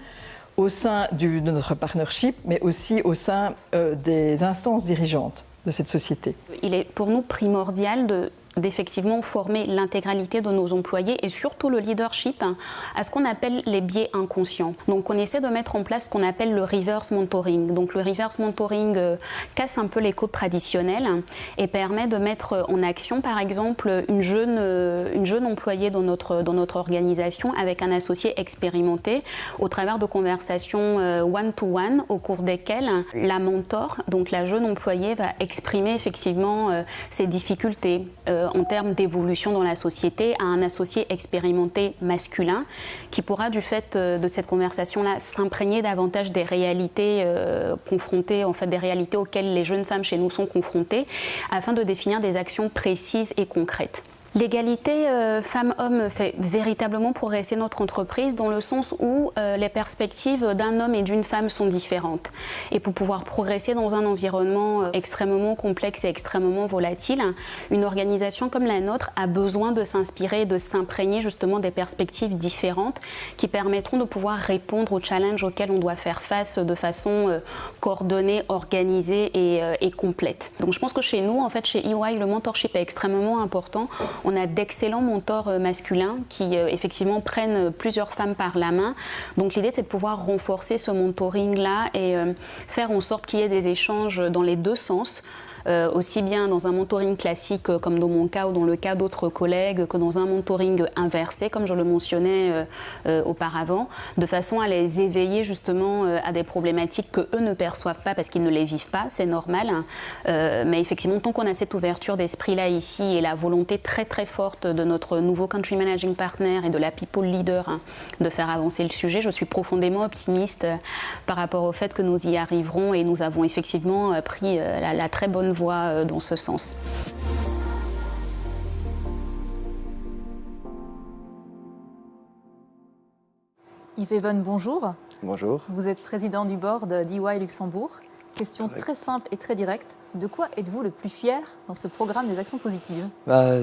au sein de notre partnership, mais aussi au sein des instances dirigeantes. de cette société. Il est pour nous primordial d'effectivement former l'intégralité de nos employés et surtout le leadership à ce qu'on appelle les biais inconscients. Donc on essaie de mettre en place ce qu'on appelle le reverse mentoring. Donc le reverse mentoring casse un peu les codes traditionnels et permet de mettre en action par exemple une jeune employée dans notre organisation avec un associé expérimenté au travers de conversations one-to-one au cours desquelles la mentor, donc la jeune employée, va exprimer effectivement ses difficultés en termes d'évolution dans la société à un associé expérimenté masculin qui pourra, du fait de cette conversation-là, s'imprégner davantage des réalités confrontées, en fait, des réalités auxquelles les jeunes femmes chez nous sont confrontées, afin de définir des actions précises et concrètes. L'égalité femmes-hommes fait véritablement progresser notre entreprise dans le sens où les perspectives d'un homme et d'une femme sont différentes. Et pour pouvoir progresser dans un environnement extrêmement complexe et extrêmement volatile, une organisation comme la nôtre a besoin de s'inspirer, de s'imprégner justement des perspectives différentes qui permettront de pouvoir répondre aux challenges auxquels on doit faire face de façon coordonnée, organisée et complète. Donc je pense que chez nous, en fait, chez EY, le mentorship est extrêmement important. On a d'excellents mentors masculins qui effectivement prennent plusieurs femmes par la main. Donc l'idée, c'est de pouvoir renforcer ce mentoring-là et faire en sorte qu'il y ait des échanges dans les deux sens. Aussi bien dans un mentoring classique comme dans mon cas ou dans le cas d'autres collègues que dans un mentoring inversé comme je le mentionnais auparavant, de façon à les éveiller justement à des problématiques que eux ne perçoivent pas parce qu'ils ne les vivent pas, c'est normal, mais effectivement tant qu'on a cette ouverture d'esprit là ici et la volonté très très forte de notre nouveau country managing partner et de la people leader de faire avancer le sujet, je suis profondément optimiste par rapport au fait que nous y arriverons et nous avons effectivement pris la très bonne voie dans ce sens. Yves Even, bonjour. Bonjour. Vous êtes président du board d'EY Luxembourg. Question très simple et très directe. De quoi êtes-vous le plus fier dans ce programme des actions positives ?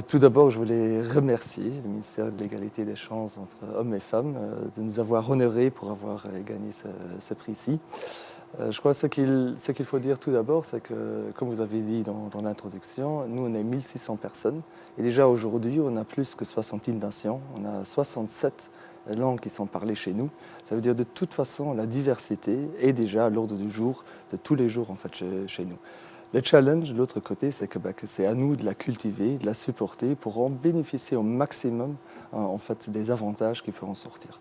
Tout d'abord, je voulais remercier le ministère de l'égalité des chances entre hommes et femmes de nous avoir honorés pour avoir gagné ce prix-ci. Je crois que ce qu'il faut dire tout d'abord, c'est que, comme vous avez dit dans l'introduction, nous, on est 1600 personnes. Et déjà aujourd'hui, on a plus que 60 nations. On a 67 langues qui sont parlées chez nous. Ça veut dire de toute façon, la diversité est déjà à l'ordre du jour, de tous les jours en fait, chez nous. Le challenge, de l'autre côté, c'est que c'est à nous de la cultiver, de la supporter pour en bénéficier au maximum en fait, des avantages qui peuvent en sortir.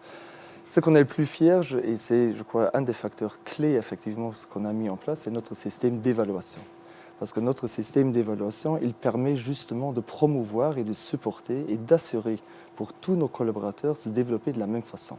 Ce qu'on est le plus fier, et c'est, je crois, un des facteurs clés, effectivement, ce qu'on a mis en place, c'est notre système d'évaluation. Parce que notre système d'évaluation, il permet justement de promouvoir et de supporter et d'assurer pour tous nos collaborateurs de se développer de la même façon.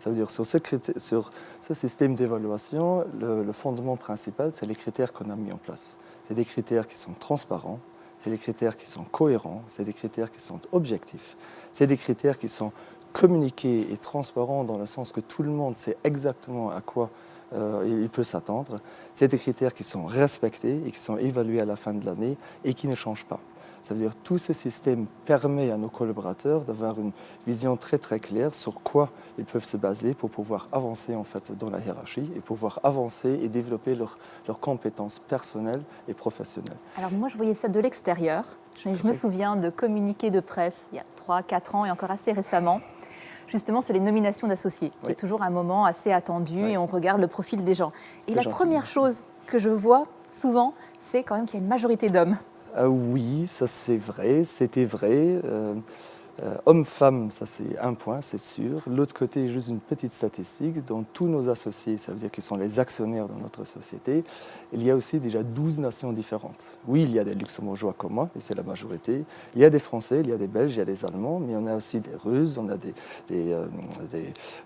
Ça veut dire sur ce système d'évaluation, le fondement principal, c'est les critères qu'on a mis en place. C'est des critères qui sont transparents, c'est des critères qui sont cohérents, c'est des critères qui sont objectifs, c'est des critères qui sont communiqué et transparent dans le sens que tout le monde sait exactement à quoi il peut s'attendre. C'est des critères qui sont respectés et qui sont évalués à la fin de l'année et qui ne changent pas. Ça veut dire que tout ce système permet à nos collaborateurs d'avoir une vision très très claire sur quoi ils peuvent se baser pour pouvoir avancer en fait, dans la hiérarchie et pouvoir avancer et développer leurs compétences personnelles et professionnelles. Alors moi, je voyais ça de l'extérieur. Je me souviens de communiqués de presse il y a 3-4 ans et encore assez récemment, justement sur les nominations d'associés, qui est toujours un moment assez attendu et on regarde le profil des gens. Et la première chose que je vois souvent, c'est quand même qu'il y a une majorité d'hommes. Oui, ça c'est vrai, c'était vrai. Hommes-femmes, ça c'est un point, c'est sûr. L'autre côté, juste une petite statistique, dans tous nos associés, ça veut dire qu'ils sont les actionnaires de notre société, il y a aussi déjà 12 nations différentes. Oui, il y a des Luxembourgeois comme moi, et c'est la majorité. Il y a des Français, il y a des Belges, il y a des Allemands, mais on a aussi des Russes, on a des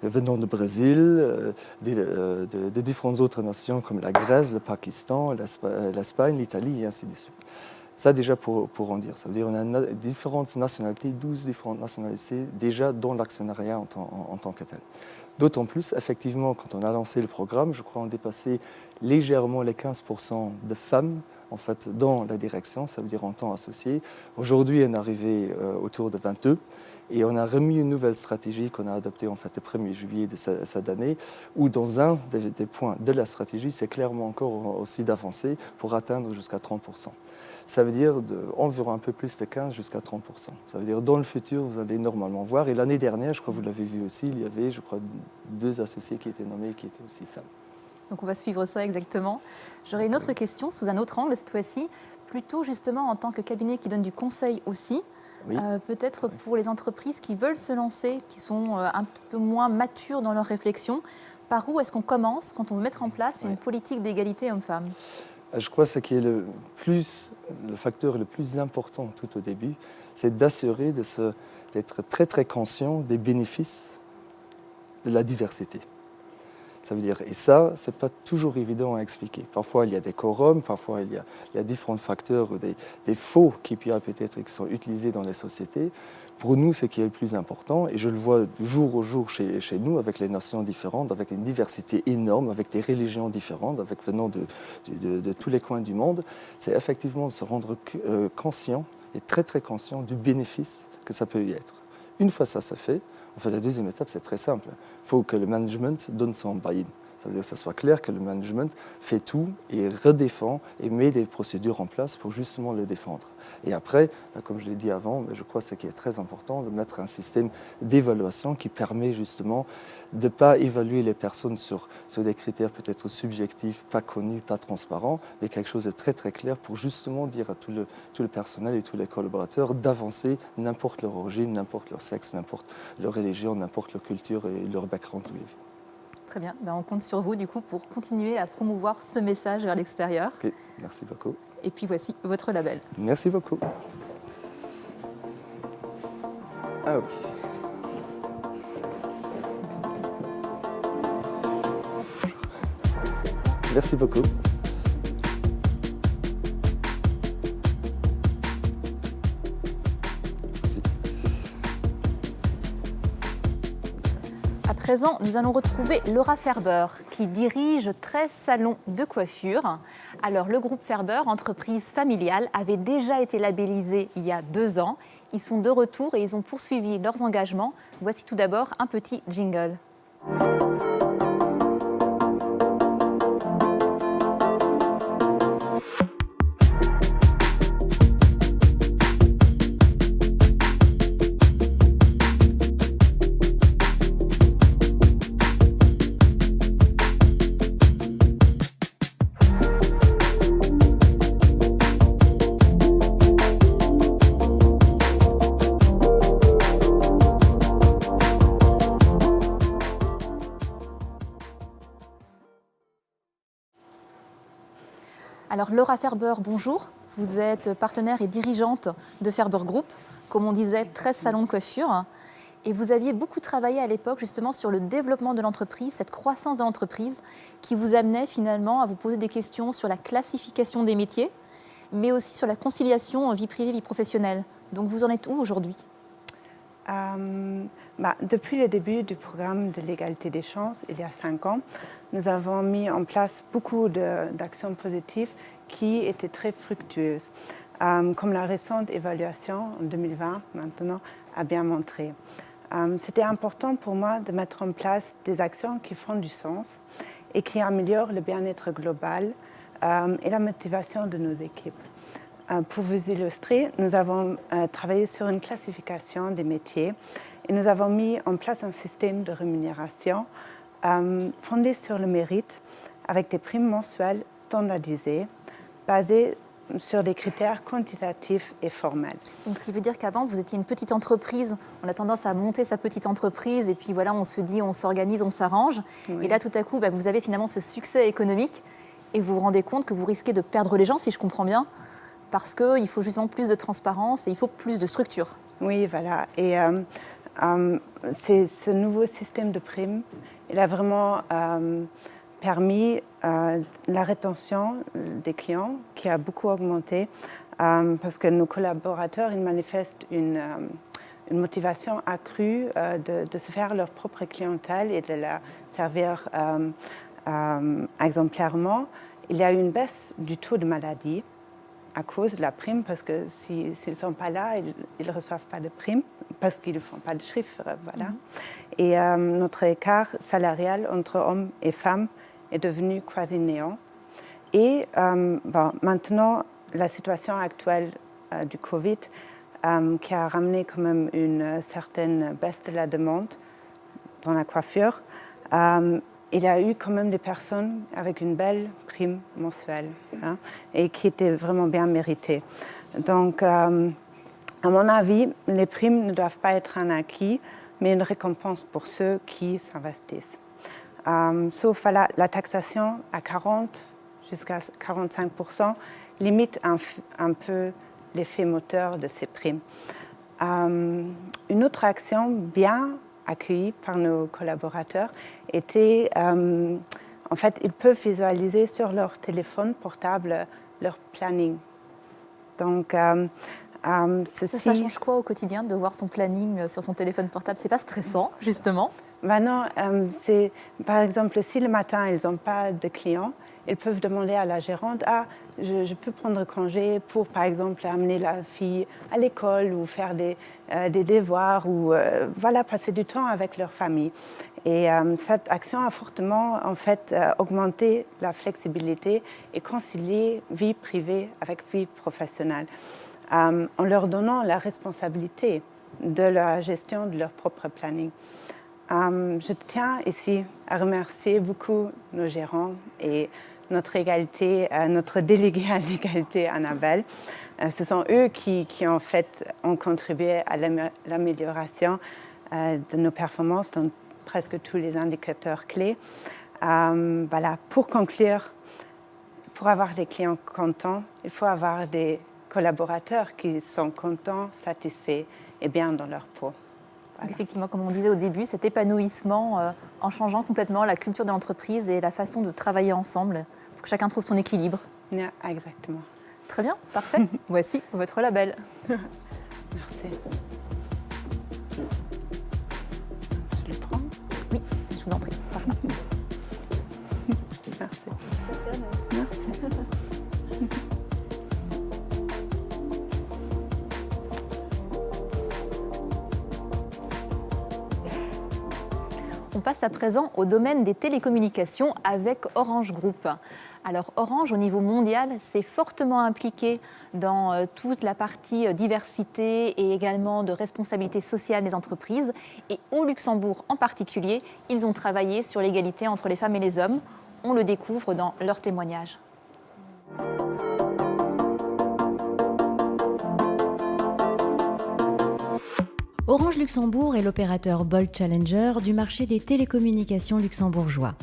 venant du Brésil, de différentes autres nations comme la Grèce, le Pakistan, l'Espagne, l'Italie et ainsi de suite. Ça déjà pour en dire, ça veut dire qu'on a différentes nationalités, 12 différentes nationalités déjà dans l'actionnariat en tant que tel. D'autant plus, effectivement, quand on a lancé le programme, je crois qu'on dépassait légèrement les 15% de femmes en fait, dans la direction, ça veut dire en temps associé. Aujourd'hui, on est arrivé autour de 22. Et on a remis une nouvelle stratégie qu'on a adoptée en fait, le 1er juillet de cette année, où dans un des points de la stratégie, c'est clairement encore aussi d'avancer pour atteindre jusqu'à 30%. Ça veut dire environ un peu plus de 15 jusqu'à 30%. Ça veut dire dans le futur, vous allez normalement voir. Et l'année dernière, je crois que vous l'avez vu aussi, il y avait, je crois, 2 associés qui étaient nommés, qui étaient aussi femmes. Donc on va suivre ça exactement. J'aurais une autre question sous un autre angle cette fois-ci, plutôt justement en tant que cabinet qui donne du conseil aussi. Oui. Peut-être oui. Pour les entreprises qui veulent se lancer, qui sont un petit peu moins matures dans leur réflexion, par où est-ce qu'on commence quand on veut mettre en place une politique d'égalité homme-femme ? Je crois que ce qui est le facteur le plus important tout au début, c'est d'assurer d'être très très conscient des bénéfices de la diversité. Ça veut dire, et ça, ce n'est pas toujours évident à expliquer. Parfois, il y a des quorums, parfois, il y a différents facteurs ou des faux KPI peut-être qui sont utilisés dans les sociétés. Pour nous, ce qui est le plus important, et je le vois jour au jour chez nous, avec les nations différentes, avec une diversité énorme, avec des religions différentes, venant de tous les coins du monde, c'est effectivement de se rendre conscient, et très très conscient du bénéfice que ça peut y être. Une fois ça fait, en fait, la deuxième étape, c'est très simple. Il faut que le management donne son buy-in. Ça veut dire que ce soit clair que le management fait tout et redéfend et met des procédures en place pour justement le défendre. Et après, comme je l'ai dit avant, je crois que ce qui est très important, de mettre un système d'évaluation qui permet justement de ne pas évaluer les personnes sur des critères peut-être subjectifs, pas connus, pas transparents, mais quelque chose de très très clair pour justement dire à tout le personnel et tous les collaborateurs d'avancer n'importe leur origine, n'importe leur sexe, n'importe leur religion, n'importe leur culture et leur background tous les vies. Très bien, on compte sur vous du coup pour continuer à promouvoir ce message vers l'extérieur. Okay. Merci beaucoup. Et puis voici votre label. Merci beaucoup. Ah oui. Merci beaucoup. À présent, nous allons retrouver Laura Ferber, qui dirige 13 salons de coiffure. Alors, le groupe Ferber, entreprise familiale, avait déjà été labellisé il y a 2 ans. Ils sont de retour et ils ont poursuivi leurs engagements. Voici tout d'abord un petit jingle. Alors Laura Ferber, bonjour. Vous êtes partenaire et dirigeante de Ferber Group, comme on disait, 13 salons de coiffure. Et vous aviez beaucoup travaillé à l'époque justement sur le développement de l'entreprise, cette croissance de l'entreprise qui vous amenait finalement à vous poser des questions sur la classification des métiers, mais aussi sur la conciliation vie privée, vie professionnelle. Donc vous en êtes où aujourd'hui ? Depuis le début du programme de l'égalité des chances, il y a 5 ans, nous avons mis en place beaucoup d'actions positives qui étaient très fructueuses, comme la récente évaluation en 2020 maintenant a bien montré. C'était important pour moi de mettre en place des actions qui font du sens et qui améliorent le bien-être global et la motivation de nos équipes. Pour vous illustrer, nous avons travaillé sur une classification des métiers et nous avons mis en place un système de rémunération fondé sur le mérite avec des primes mensuelles standardisées basées sur des critères quantitatifs et formels. Donc, ce qui veut dire qu'avant, vous étiez une petite entreprise. On a tendance à monter sa petite entreprise et puis voilà, on se dit, on s'organise, on s'arrange. Oui. Et là, tout à coup, vous avez finalement ce succès économique et vous vous rendez compte que vous risquez de perdre les gens, si je comprends bien, parce qu'il faut justement plus de transparence et il faut plus de structure. Oui, voilà. Et ce nouveau système de primes, il a vraiment permis la rétention des clients qui a beaucoup augmenté parce que nos collaborateurs ils manifestent une motivation accrue de se faire leur propre clientèle et de la servir exemplairement. Il y a eu une baisse du taux de maladie à cause de la prime, parce que s'ils ne sont pas là, ils ne reçoivent pas de prime, parce qu'ils ne font pas de chiffres. Voilà. Et notre écart salarial entre hommes et femmes est devenu quasi néant. Et maintenant, la situation actuelle du Covid, qui a ramené quand même une certaine baisse de la demande dans la coiffure, il y a eu quand même des personnes avec une belle prime mensuelle et qui était vraiment bien méritée. Donc, à mon avis, les primes ne doivent pas être un acquis, mais une récompense pour ceux qui s'investissent. Sauf la taxation à 40 jusqu'à 45% limite un peu l'effet moteur de ces primes. Une autre action bien accueillie par nos collaborateurs était, en fait, ils peuvent visualiser sur leur téléphone portable leur planning. Donc, ça change quoi au quotidien de voir son planning sur son téléphone portable? C'est pas stressant, justement? Non, par exemple, si le matin ils n'ont pas de clients, ils peuvent demander à la gérante, je peux prendre congé pour, par exemple, amener la fille à l'école ou faire des devoirs ou passer du temps avec leur famille. Et cette action a fortement en fait augmenté la flexibilité et concilié vie privée avec vie professionnelle, en leur donnant la responsabilité de la gestion de leur propre planning. Je tiens ici à remercier beaucoup nos gérants et notre déléguée à l'égalité, Annabelle. Ce sont eux qui en fait ont contribué à l'amélioration de nos performances dans presque tous les indicateurs clés. Pour conclure, pour avoir des clients contents, il faut avoir des collaborateurs qui sont contents, satisfaits et bien dans leur peau. Effectivement, comme on disait au début, cet épanouissement en changeant complètement la culture de l'entreprise et la façon de travailler ensemble pour que chacun trouve son équilibre. Exactement. Très bien, parfait. Voici votre label. Merci. Je le prends? Oui, je vous en prie. Merci. Merci. On passe à présent au domaine des télécommunications avec Orange Group. Alors Orange, au niveau mondial, s'est fortement impliqué dans toute la partie diversité et également de responsabilité sociale des entreprises. Et au Luxembourg en particulier, ils ont travaillé sur l'égalité entre les femmes et les hommes. On le découvre dans leur témoignage. Orange Luxembourg est l'opérateur Bold Challenger du marché des télécommunications luxembourgeois.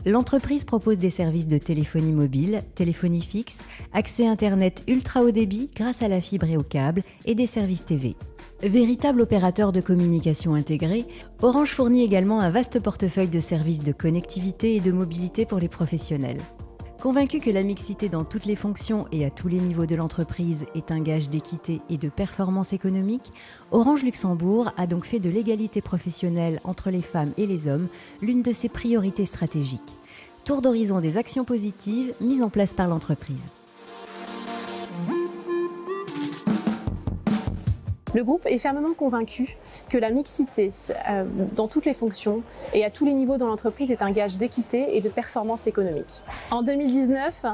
L'entreprise propose des services de téléphonie mobile, téléphonie fixe, accès Internet ultra haut débit grâce à la fibre et au câble et des services TV. Véritable opérateur de communication intégré, Orange fournit également un vaste portefeuille de services de connectivité et de mobilité pour les professionnels. Convaincu que la mixité dans toutes les fonctions et à tous les niveaux de l'entreprise est un gage d'équité et de performance économique, Orange Luxembourg a donc fait de l'égalité professionnelle entre les femmes et les hommes l'une de ses priorités stratégiques. Tour d'horizon des actions positives mises en place par l'entreprise. Le groupe est fermement convaincu que la mixité dans toutes les fonctions et à tous les niveaux dans l'entreprise est un gage d'équité et de performance économique. En 2019,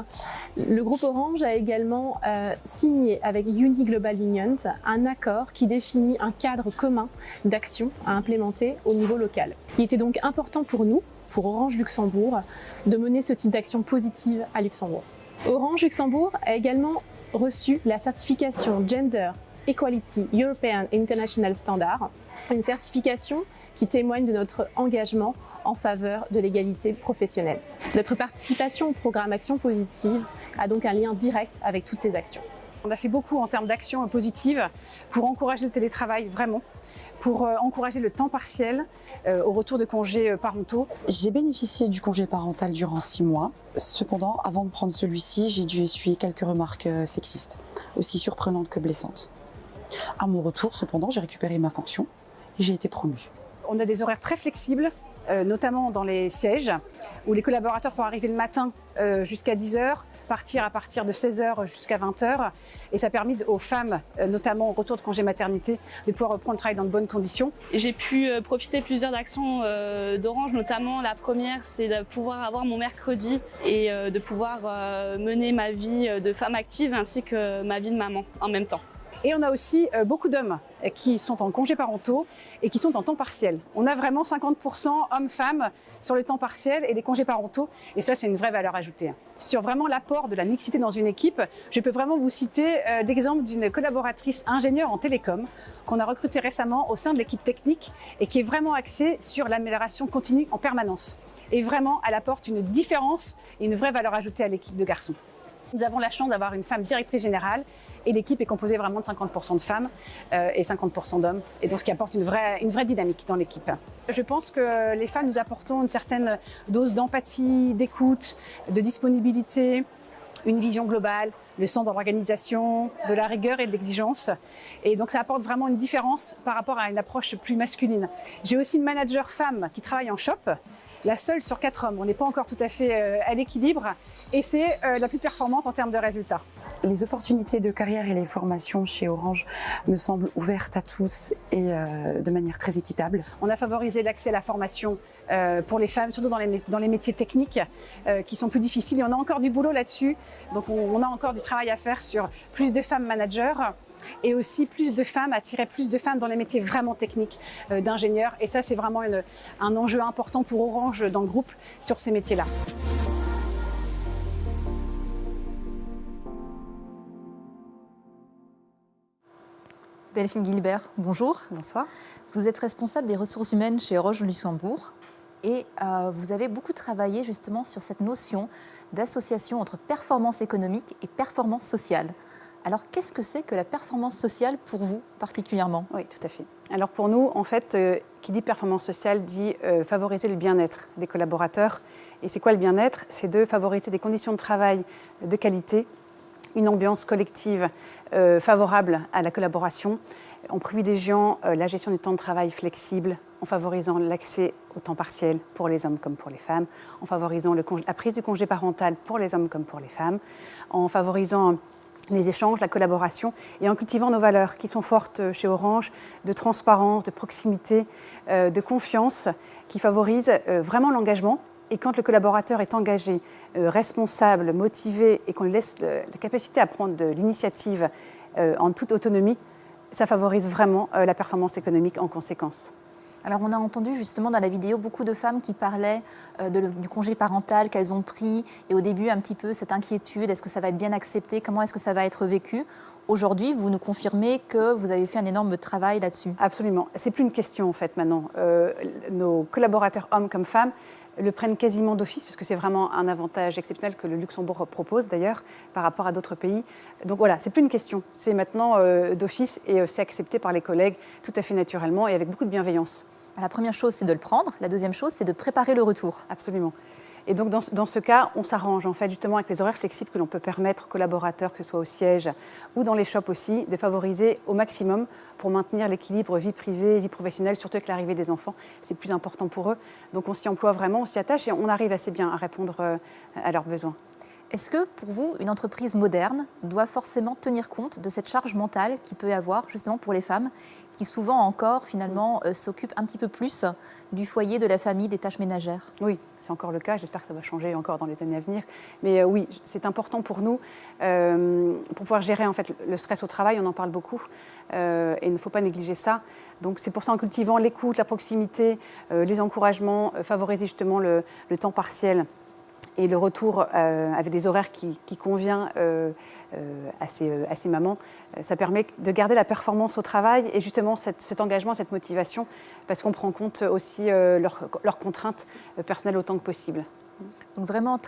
le groupe Orange a également signé avec Uni Global Union un accord qui définit un cadre commun d'action à implémenter au niveau local. Il était donc important pour nous, pour Orange Luxembourg, de mener ce type d'action positive à Luxembourg. Orange Luxembourg a également reçu la certification Gender Equality European International Standard, une certification qui témoigne de notre engagement en faveur de l'égalité professionnelle. Notre participation au programme Action Positive a donc un lien direct avec toutes ces actions. On a fait beaucoup en termes d'actions positives pour encourager le télétravail vraiment, pour encourager le temps partiel au retour de congés parentaux. J'ai bénéficié du congé parental durant 6 mois. Cependant, avant de prendre celui-ci, j'ai dû essuyer quelques remarques sexistes, aussi surprenantes que blessantes. À mon retour, cependant, j'ai récupéré ma fonction et j'ai été promue. On a des horaires très flexibles, notamment dans les sièges, où les collaborateurs peuvent arriver le matin jusqu'à 10h, partir à partir de 16h jusqu'à 20h. Et ça a permis aux femmes, notamment au retour de congé maternité, de pouvoir reprendre le travail dans de bonnes conditions. J'ai pu profiter plusieurs d'actions d'Orange, notamment la première, c'est de pouvoir avoir mon mercredi et de pouvoir mener ma vie de femme active ainsi que ma vie de maman en même temps. Et on a aussi beaucoup d'hommes qui sont en congés parentaux et qui sont en temps partiel. On a vraiment 50% hommes-femmes sur le temps partiel et les congés parentaux. Et ça, c'est une vraie valeur ajoutée. Sur vraiment l'apport de la mixité dans une équipe, je peux vraiment vous citer l'exemple d'une collaboratrice ingénieure en télécom qu'on a recrutée récemment au sein de l'équipe technique et qui est vraiment axée sur l'amélioration continue en permanence. Et vraiment, elle apporte une différence et une vraie valeur ajoutée à l'équipe de garçons. Nous avons la chance d'avoir une femme directrice générale et l'équipe est composée vraiment de 50% de femmes et 50% d'hommes. Et donc ce qui apporte une vraie dynamique dans l'équipe. Je pense que les femmes nous apportons une certaine dose d'empathie, d'écoute, de disponibilité, une vision globale, le sens de l'organisation, de la rigueur et de l'exigence. Et donc ça apporte vraiment une différence par rapport à une approche plus masculine. J'ai aussi une manager femme qui travaille en shop, la seule sur 4 hommes. On n'est pas encore tout à fait à l'équilibre et c'est la plus performante en termes de résultats. Les opportunités de carrière et les formations chez Orange me semblent ouvertes à tous et de manière très équitable. On a favorisé l'accès à la formation pour les femmes, surtout dans les métiers techniques qui sont plus difficiles. Et on a encore du boulot là-dessus. Donc on a encore du travail à faire sur plus de femmes managers et aussi plus de femmes, attirer plus de femmes dans les métiers vraiment techniques d'ingénieurs. Et ça, c'est vraiment un enjeu important pour Orange dans le groupe sur ces métiers-là. Delphine Guilbert, bonjour. Bonsoir. Vous êtes responsable des ressources humaines chez Orange Luxembourg et vous avez beaucoup travaillé justement sur cette notion d'association entre performance économique et performance sociale. Alors, qu'est-ce que c'est que la performance sociale pour vous particulièrement ? Oui, tout à fait. Alors pour nous, en fait, qui dit performance sociale dit favoriser le bien-être des collaborateurs. Et c'est quoi le bien-être ? C'est de favoriser des conditions de travail de qualité, une ambiance collective favorable à la collaboration, en privilégiant la gestion du temps de travail flexible, en favorisant l'accès au temps partiel pour les hommes comme pour les femmes, en favorisant la prise du congé parental pour les hommes comme pour les femmes, en favorisant les échanges, la collaboration et en cultivant nos valeurs qui sont fortes chez Orange, de transparence, de proximité, de confiance, qui favorisent vraiment l'engagement. Et quand le collaborateur est engagé, responsable, motivé et qu'on lui laisse la capacité à prendre de l'initiative en toute autonomie, ça favorise vraiment la performance économique en conséquence. Alors on a entendu justement dans la vidéo beaucoup de femmes qui parlaient du congé parental qu'elles ont pris et au début un petit peu cette inquiétude, est-ce que ça va être bien accepté, comment est-ce que ça va être vécu ? Aujourd'hui, vous nous confirmez que vous avez fait un énorme travail là-dessus. Absolument, c'est plus une question en fait maintenant. Nos collaborateurs hommes comme femmes le prennent quasiment d'office, parce que c'est vraiment un avantage exceptionnel que le Luxembourg propose d'ailleurs par rapport à d'autres pays. Donc voilà, c'est plus une question, c'est maintenant d'office et c'est accepté par les collègues tout à fait naturellement et avec beaucoup de bienveillance. La première chose, c'est de le prendre. La deuxième chose, c'est de préparer le retour. Absolument. Et donc dans ce cas, on s'arrange en fait justement avec les horaires flexibles que l'on peut permettre aux collaborateurs, que ce soit au siège ou dans les shops aussi, de favoriser au maximum pour maintenir l'équilibre vie privée, vie professionnelle, surtout avec l'arrivée des enfants. C'est plus important pour eux. Donc on s'y emploie vraiment, on s'y attache et on arrive assez bien à répondre à leurs besoins. Est-ce que pour vous, une entreprise moderne doit forcément tenir compte de cette charge mentale qu'il peut y avoir justement pour les femmes qui souvent encore finalement s'occupent un petit peu plus du foyer, de la famille, des tâches ménagères ? Oui, c'est encore le cas. J'espère que ça va changer encore dans les années à venir. Mais oui, c'est important pour nous pour pouvoir gérer en fait le stress au travail. On en parle beaucoup et il ne faut pas négliger ça. Donc c'est pour ça en cultivant l'écoute, la proximité, les encouragements, favoriser justement le temps partiel. Et le retour avec des horaires qui convient à ces mamans, ça permet de garder la performance au travail et justement cet engagement, cette motivation, parce qu'on prend en compte aussi leurs contraintes personnelles autant que possible. Donc vraiment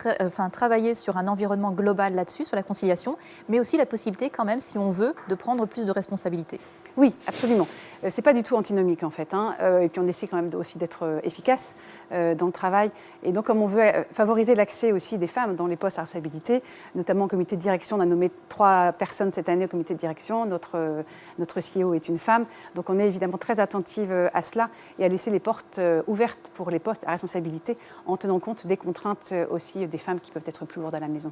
travailler sur un environnement global là-dessus, sur la conciliation, mais aussi la possibilité quand même, si on veut, de prendre plus de responsabilités. Oui, absolument. C'est pas du tout antinomique en fait. Et puis on essaie quand même aussi d'être efficace dans le travail. Et donc comme on veut favoriser l'accès aussi des femmes dans les postes à responsabilité, notamment au comité de direction, on a nommé 3 personnes cette année au comité de direction. Notre CEO est une femme. Donc on est évidemment très attentive à cela et à laisser les portes ouvertes pour les postes à responsabilité en tenant compte des contraintes aussi des femmes qui peuvent être plus lourdes à la maison.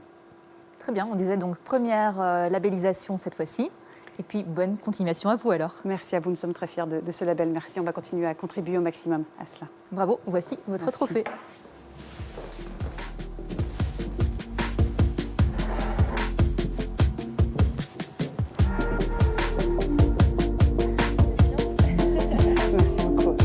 Très bien, on disait donc première labellisation cette fois-ci. Et puis, bonne continuation à vous alors. Merci à vous, nous sommes très fiers de ce label. Merci, on va continuer à contribuer au maximum à cela. Bravo, voici votre trophée. Merci beaucoup.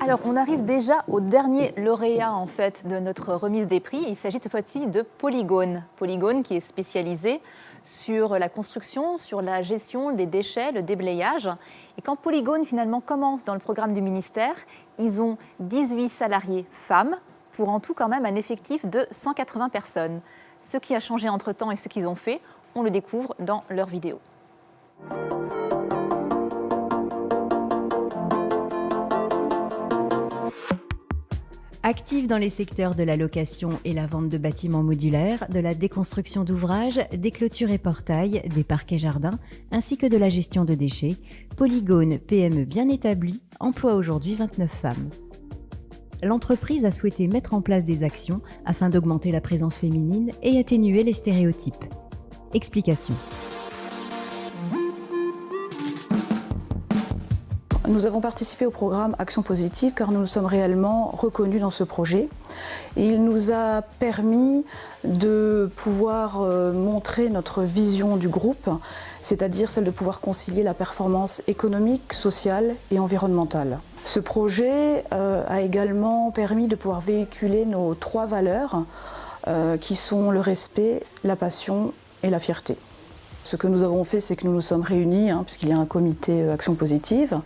Alors, on arrive déjà au dernier lauréat en fait de notre remise des prix. Il s'agit cette fois-ci de Polygone. Polygone qui est spécialisé sur la construction, sur la gestion des déchets, le déblayage. Et quand Polygone finalement commence dans le programme du ministère, ils ont 18 salariés femmes pour en tout quand même un effectif de 180 personnes. Ce qui a changé entre-temps et ce qu'ils ont fait, on le découvre dans leur vidéo. Active dans les secteurs de la location et la vente de bâtiments modulaires, de la déconstruction d'ouvrages, des clôtures et portails, des parcs et jardins, ainsi que de la gestion de déchets, Polygone, PME bien établie, emploie aujourd'hui 29 femmes. L'entreprise a souhaité mettre en place des actions afin d'augmenter la présence féminine et atténuer les stéréotypes. Explication. Nous avons participé au programme Action Positive car nous nous sommes réellement reconnus dans ce projet. Et il nous a permis de pouvoir montrer notre vision du groupe, c'est-à-dire celle de pouvoir concilier la performance économique, sociale et environnementale. Ce projet a également permis de pouvoir véhiculer nos 3 valeurs qui sont le respect, la passion et la fierté. Ce que nous avons fait, c'est que nous nous sommes réunis, puisqu'il y a un comité Action Positive,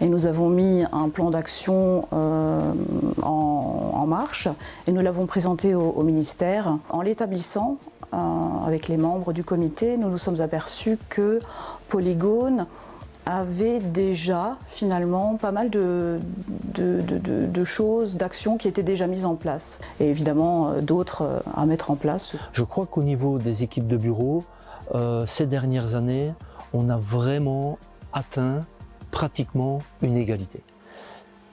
et nous avons mis un plan d'action en marche, et nous l'avons présenté au ministère. En l'établissant avec les membres du comité, nous nous sommes aperçus que Polygone avait déjà finalement pas mal de choses, d'actions qui étaient déjà mises en place, et évidemment d'autres à mettre en place. Je crois qu'au niveau des équipes de bureau, ces dernières années, on a vraiment atteint pratiquement une égalité.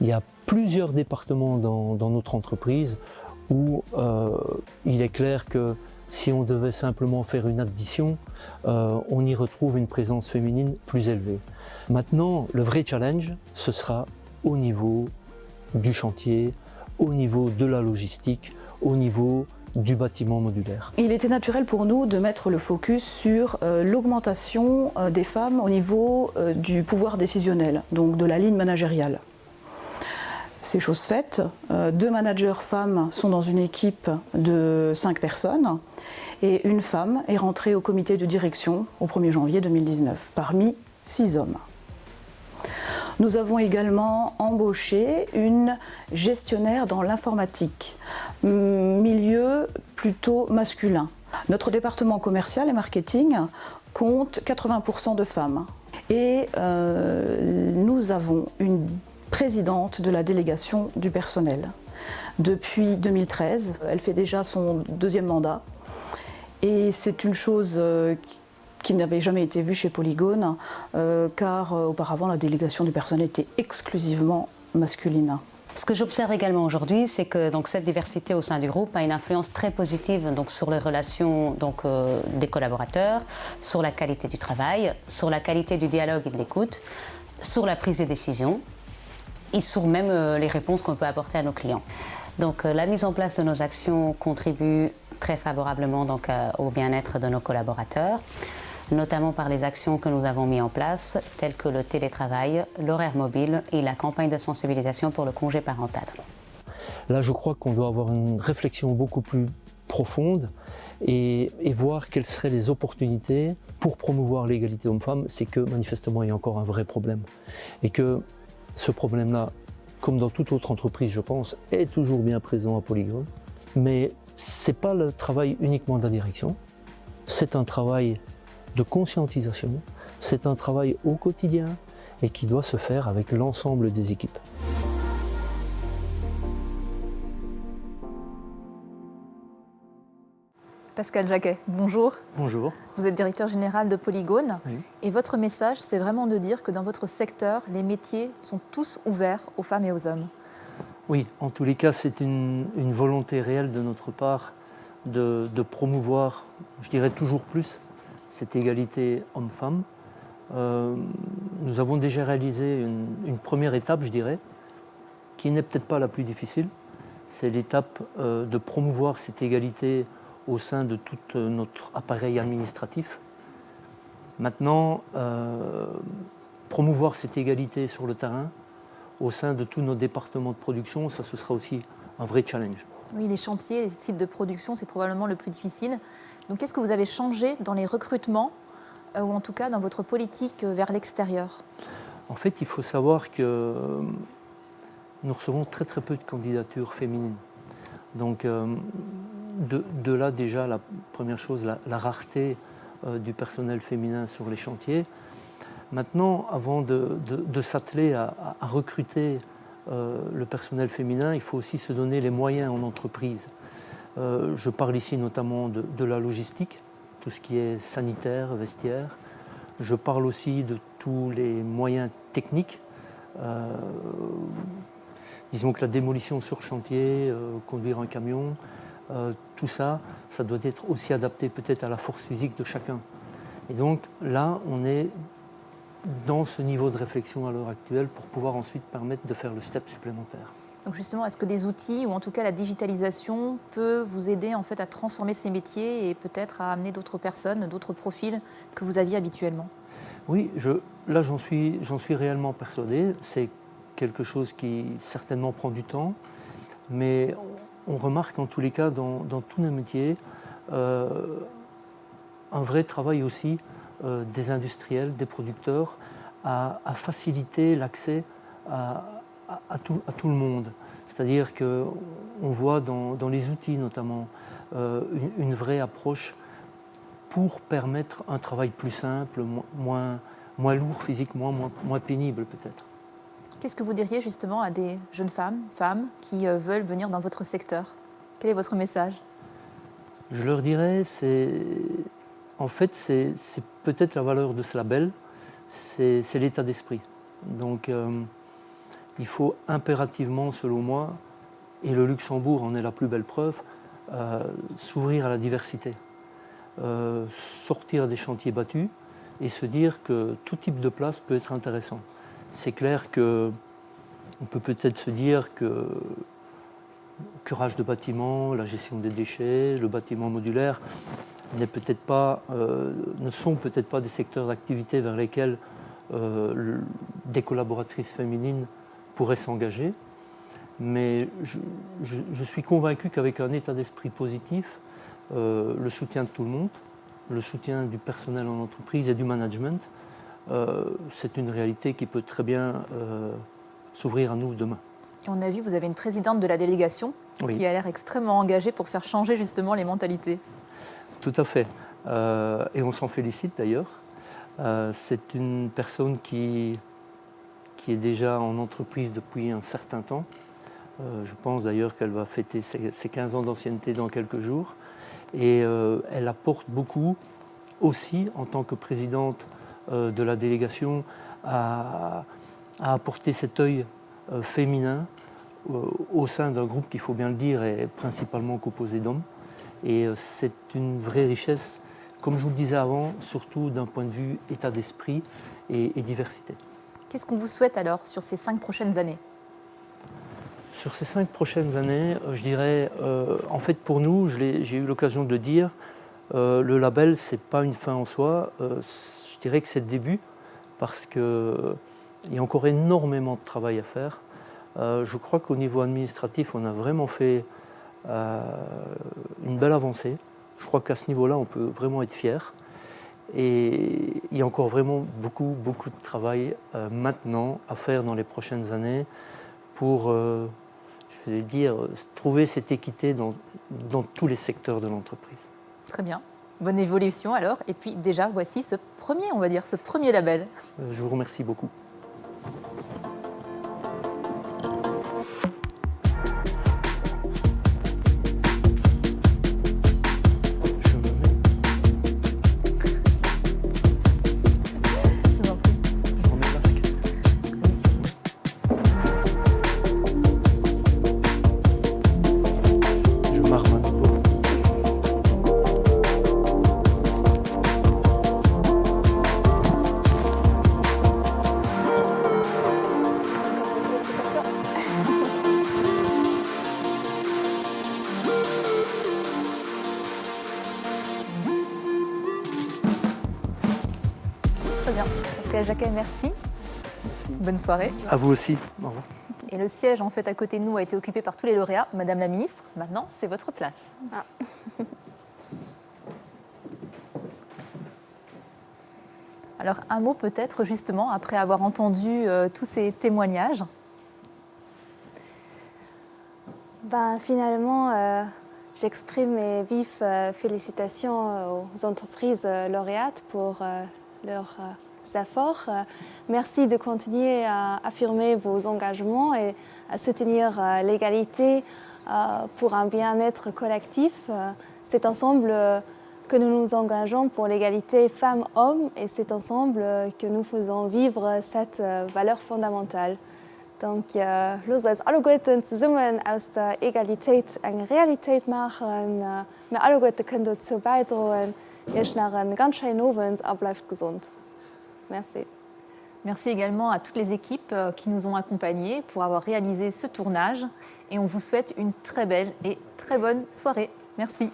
Il y a plusieurs départements dans notre entreprise où il est clair que si on devait simplement faire une addition, on y retrouve une présence féminine plus élevée. Maintenant, le vrai challenge, ce sera au niveau du chantier, au niveau de la logistique, au niveau du bâtiment modulaire. Il était naturel pour nous de mettre le focus sur l'augmentation des femmes au niveau du pouvoir décisionnel, donc de la ligne managériale. C'est chose faite. 2 managers femmes sont dans une équipe de 5 personnes et une femme est rentrée au comité de direction au 1er janvier 2019 parmi 6 hommes. Nous avons également embauché une gestionnaire dans l'informatique, milieu plutôt masculin. Notre département commercial et marketing compte 80% de femmes. Et nous avons une présidente de la délégation du personnel. Depuis 2013, elle fait déjà son 2e mandat. Et c'est une chose qui n'avait jamais été vue chez Polygone, car auparavant la délégation du personnel était exclusivement masculine. Ce que j'observe également aujourd'hui, c'est que cette diversité au sein du groupe a une influence très positive sur les relations des collaborateurs, sur la qualité du travail, sur la qualité du dialogue et de l'écoute, sur la prise de décision et sur même les réponses qu'on peut apporter à nos clients. Donc la mise en place de nos actions contribue très favorablement au bien-être de nos collaborateurs, notamment par les actions que nous avons mises en place, telles que le télétravail, l'horaire mobile et la campagne de sensibilisation pour le congé parental. Là, je crois qu'on doit avoir une réflexion beaucoup plus profonde et voir quelles seraient les opportunités pour promouvoir l'égalité hommes-femmes. C'est que manifestement, il y a encore un vrai problème et que ce problème-là, comme dans toute autre entreprise, je pense, est toujours bien présent à Polygone. Mais ce n'est pas le travail uniquement de la direction, c'est un travail de conscientisation, c'est un travail au quotidien et qui doit se faire avec l'ensemble des équipes. Pascal Jacquet, bonjour. Bonjour. Vous êtes directeur général de Polygone. Oui. Et votre message, c'est vraiment de dire que dans votre secteur, les métiers sont tous ouverts aux femmes et aux hommes. Oui, en tous les cas, c'est une volonté réelle de notre part de promouvoir, je dirais toujours plus, cette égalité homme-femme. Nous avons déjà réalisé une première étape, je dirais, qui n'est peut-être pas la plus difficile. C'est l'étape de promouvoir cette égalité au sein de tout notre appareil administratif. Maintenant, promouvoir cette égalité sur le terrain, au sein de tous nos départements de production, ça ce sera aussi un vrai challenge. Oui, les chantiers, les sites de production, c'est probablement le plus difficile. Donc qu'est-ce que vous avez changé dans les recrutements, ou en tout cas dans votre politique vers l'extérieur? En fait, il faut savoir que nous recevons très très peu de candidatures féminines. Donc de là déjà, la première chose, la rareté du personnel féminin sur les chantiers. Maintenant, avant de s'atteler à recruter le personnel féminin, il faut aussi se donner les moyens en entreprise. Je parle ici notamment de la logistique, tout ce qui est sanitaire, vestiaire. Je parle aussi de tous les moyens techniques. Disons que la démolition sur chantier, conduire un camion, tout ça, ça doit être aussi adapté peut-être à la force physique de chacun. Et donc là, on est dans ce niveau de réflexion à l'heure actuelle pour pouvoir ensuite permettre de faire le step supplémentaire. Donc justement, est-ce que des outils, ou en tout cas la digitalisation, peut vous aider en fait à transformer ces métiers et peut-être à amener d'autres personnes, d'autres profils que vous aviez habituellement? Oui, là j'en suis réellement persuadé. C'est quelque chose qui certainement prend du temps, mais on remarque en tous les cas dans tous nos métiers un vrai travail aussi des industriels, des producteurs, à faciliter l'accès à tout le monde. C'est-à-dire qu'on voit dans les outils notamment une vraie approche pour permettre un travail plus simple, moins lourd physiquement, moins pénible peut-être. Qu'est-ce que vous diriez justement à des jeunes femmes qui veulent venir dans votre secteur? Quel est votre message? Je leur dirais, en fait, c'est peut-être la valeur de ce label, c'est l'état d'esprit. Donc, il faut impérativement, selon moi, et le Luxembourg en est la plus belle preuve, s'ouvrir à la diversité, sortir des chantiers battus et se dire que tout type de place peut être intéressant. C'est clair qu'on peut peut-être se dire que le curage de bâtiments, la gestion des déchets, le bâtiment modulaire ne sont peut-être pas des secteurs d'activité vers lesquels des collaboratrices féminines pourraient s'engager. Mais je suis convaincu qu'avec un état d'esprit positif, le soutien de tout le monde, le soutien du personnel en entreprise et du management, c'est une réalité qui peut très bien s'ouvrir à nous demain. Et on a vu, vous avez une présidente de la délégation qui a l'air extrêmement engagée pour faire changer justement les mentalités. Tout à fait. Et on s'en félicite d'ailleurs. C'est une personne qui est déjà en entreprise depuis un certain temps. Je pense d'ailleurs qu'elle va fêter ses 15 ans d'ancienneté dans quelques jours. Et elle apporte beaucoup aussi en tant que présidente de la délégation à apporter cet œil féminin au sein d'un groupe qui, il faut bien le dire, est principalement composé d'hommes. Et c'est une vraie richesse, comme je vous le disais avant, surtout d'un point de vue état d'esprit et diversité. Qu'est-ce qu'on vous souhaite alors sur ces 5 prochaines années? Sur ces 5 prochaines années, je dirais, en fait pour nous, j'ai eu l'occasion de le dire, le label, ce n'est pas une fin en soi, je dirais que c'est le début, parce qu'il y a encore énormément de travail à faire. Je crois qu'au niveau administratif, on a vraiment fait une belle avancée. Je crois qu'à ce niveau-là, on peut vraiment être fier. Et il y a encore vraiment beaucoup de travail maintenant à faire dans les prochaines années pour, je vais dire, trouver cette équité dans tous les secteurs de l'entreprise. Très bien. Bonne évolution alors. Et puis déjà, voici ce premier label. Je vous remercie beaucoup. Très bien. Pascal Jacquet, merci. Bonne soirée. À vous aussi. Au revoir. Et le siège en fait à côté de nous a été occupé par tous les lauréats. Madame la ministre, maintenant c'est votre place. Ah. Alors un mot peut-être justement après avoir entendu tous ces témoignages. Finalement, j'exprime mes vives félicitations aux entreprises lauréates pour leurs efforts. Merci de continuer à affirmer vos engagements et à soutenir l'égalité pour un bien-être collectif. C'est ensemble que nous nous engageons pour l'égalité femmes-hommes et c'est ensemble que nous faisons vivre cette valeur fondamentale. Donc, los als alle Guten zusammen aus der Egalität eine Realität machen. Wir alle Guten können dazu beitragen. Ich nach einen ganz schönen Abend und bleibt gesund. Merci. Merci également à toutes les équipes qui nous ont accompagnés pour avoir réalisé ce tournage. Et on vous souhaite une très belle et très bonne soirée. Merci.